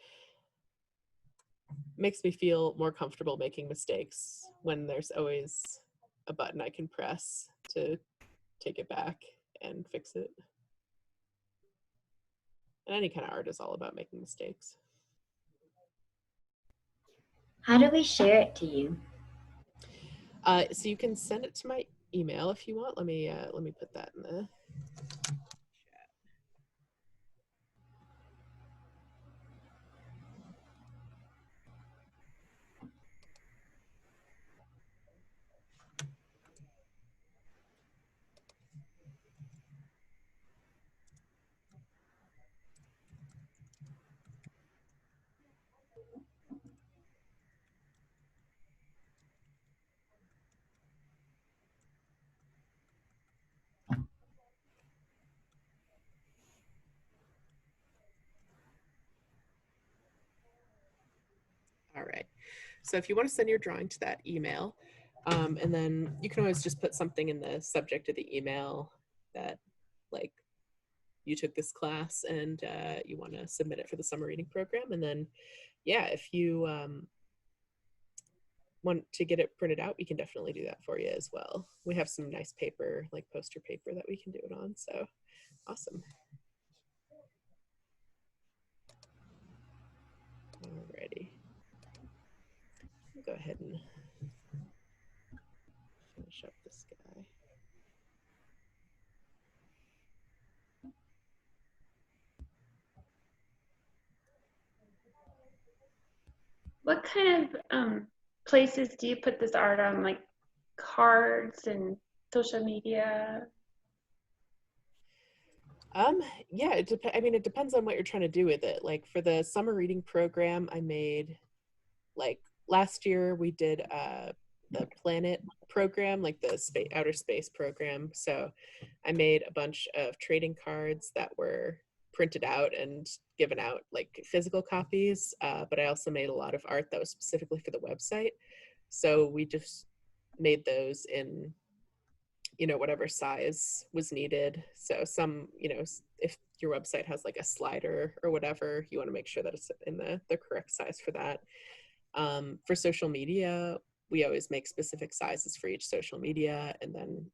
It makes me feel more comfortable making mistakes when there's always a button I can press to take it back and fix it. And any kind of art is all about making mistakes. How do we share it to you? So you can send it to my email if you want. Let me put that in the chat. All right. So if you want to send your drawing to that email, and then you can always just put something in the subject of the email that, like, you took this class and you want to submit it for the summer reading program. And then, yeah, if you want to get it printed out, we can definitely do that for you as well. We have some nice paper, like poster paper, that we can do it on. So awesome. Alrighty. I'll go ahead and finish up this guy. What kind of places do you put this art on, like cards and social media? Yeah, it depends on what you're trying to do with it. Like for the summer reading program, I made, like last year we did the planet program, like the outer space program. So I made a bunch of trading cards that were printed out and given out, like physical copies, but I also made a lot of art that was specifically for the website. So we just made those in whatever size was needed. So some, if your website has like a slider or whatever, you want to make sure that it's in the correct size for that. For social media, we always make specific sizes for each social media, and then,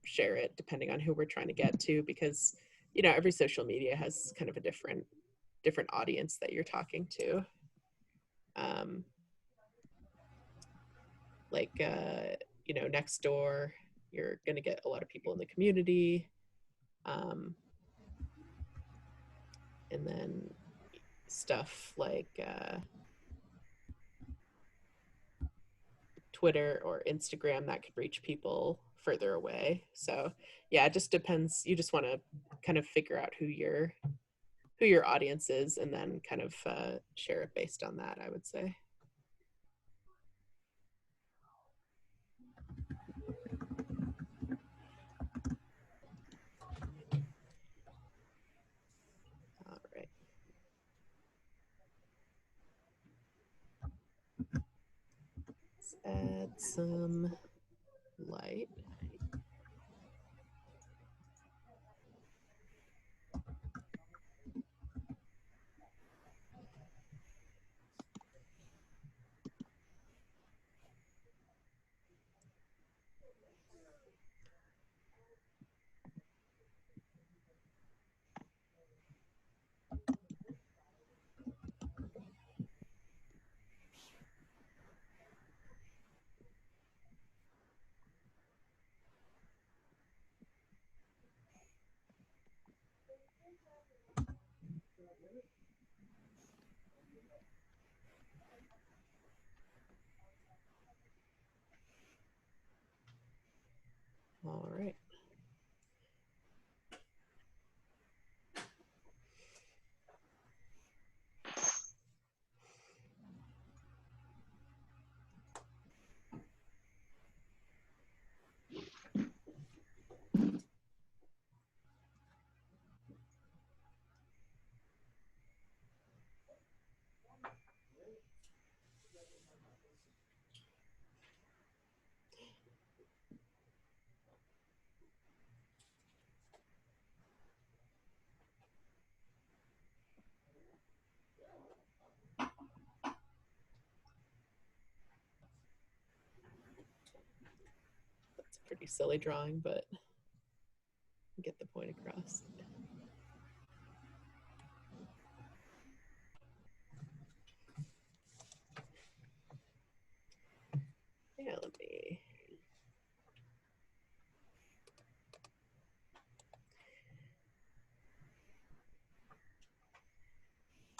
share it depending on who we're trying to get to, because, every social media has kind of a different audience that you're talking to. Like, Nextdoor, you're going to get a lot of people in the community. And then stuff like Twitter or Instagram, that could reach people further away. So yeah, it just depends. You just want to kind of figure out who your audience is, and then kind of share it based on that, I would say. All right. Let's add some light. All right. That's a pretty silly drawing, but get the point across. Yeah, let me.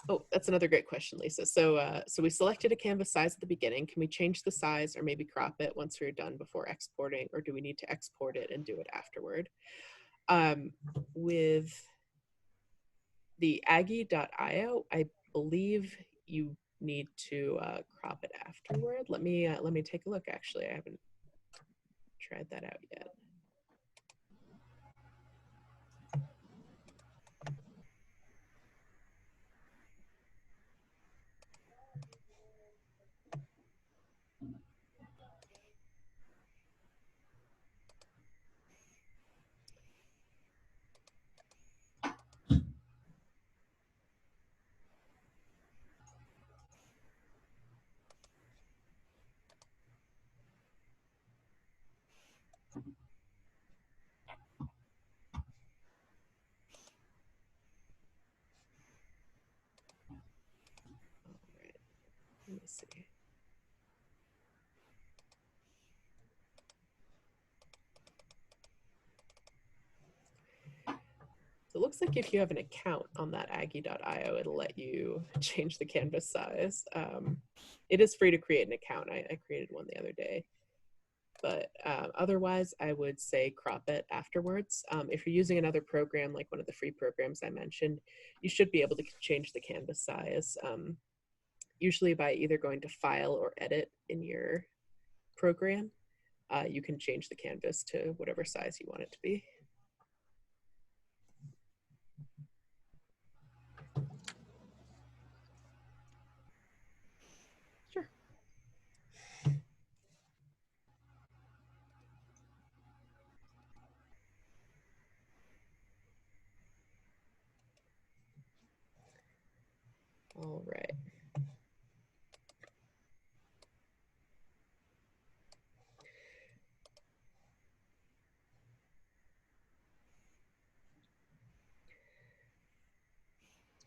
Oh, that's another great question, Lisa. So we selected a canvas size at the beginning. Can we change the size or maybe crop it once we're done before exporting, or do we need to export it and do it afterward? With the Aggie.io, I believe you need to crop it afterward. Let me take a look. Actually, I haven't tried that out yet. Let me see. So it looks like if you have an account on that Aggie.io, it'll let you change the canvas size. It is free to create an account. I created one the other day. But otherwise, I would say crop it afterwards. If you're using another program, like one of the free programs I mentioned, you should be able to change the canvas size, usually by either going to File or Edit in your program. You can change the canvas to whatever size you want it to be. Sure. All right.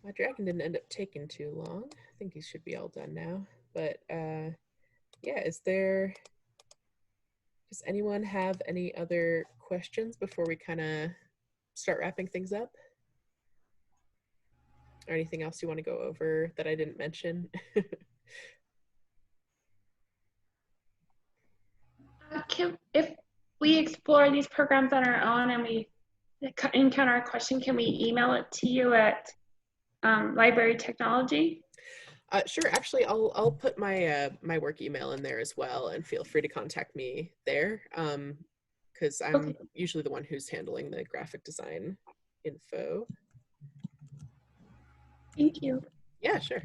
My dragon didn't end up taking too long. I think he should be all done now. But yeah, does anyone have any other questions before we kind of start wrapping things up? Or anything else you want to go over that I didn't mention? If we explore these programs on our own and we encounter a question, can we email it to you at Library Technology? Sure. Actually, I'll put my my work email in there as well, and feel free to contact me there. Because I'm Okay. usually the one who's handling the graphic design info. Thank you. Yeah, sure.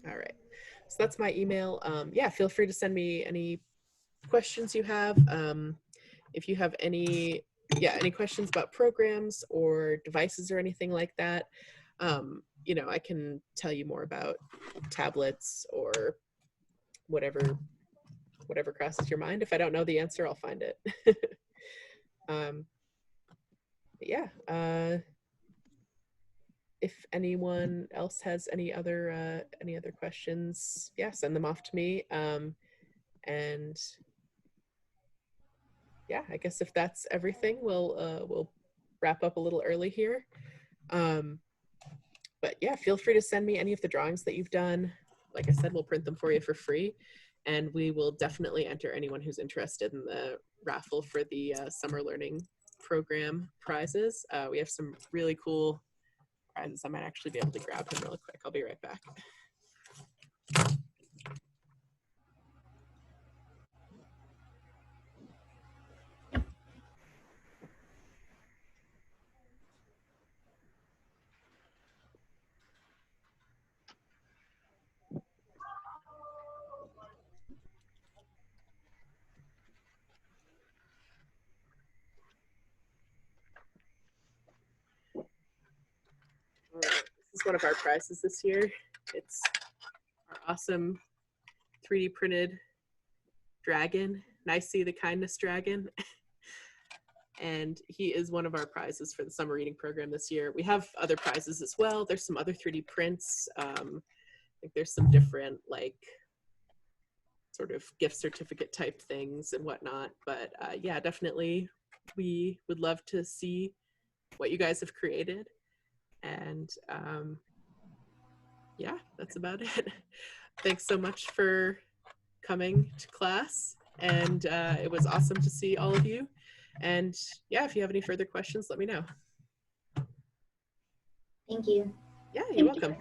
All right. So that's my email. Yeah, feel free to send me any questions you have. If you have any questions about programs or devices or anything like that, you know, I can tell you more about tablets or whatever crosses your mind. If I don't know the answer, I'll find it. But yeah, if anyone else has any other questions, yeah, send them off to me. And yeah, I guess if that's everything, we'll wrap up a little early here. But yeah, feel free to send me any of the drawings that you've done. Like I said, we'll print them for you for free, and we will definitely enter anyone who's interested in the raffle for the summer learning program prizes. We have some really cool prizes. I might actually be able to grab him really quick. I'll be right back. All right, this is one of our prizes this year. It's our awesome 3D printed dragon, Nicey the Kindness Dragon. And he is one of our prizes for the summer reading program this year. We have other prizes as well. There's some other 3D prints. I think there's some different like sort of gift certificate type things and whatnot. But yeah, definitely we would love to see what you guys have created. And yeah, that's about it. Thanks so much for coming to class. And it was awesome to see all of you. And yeah, if you have any further questions, let me know. Thank you. Yeah, Thank you're you. welcome.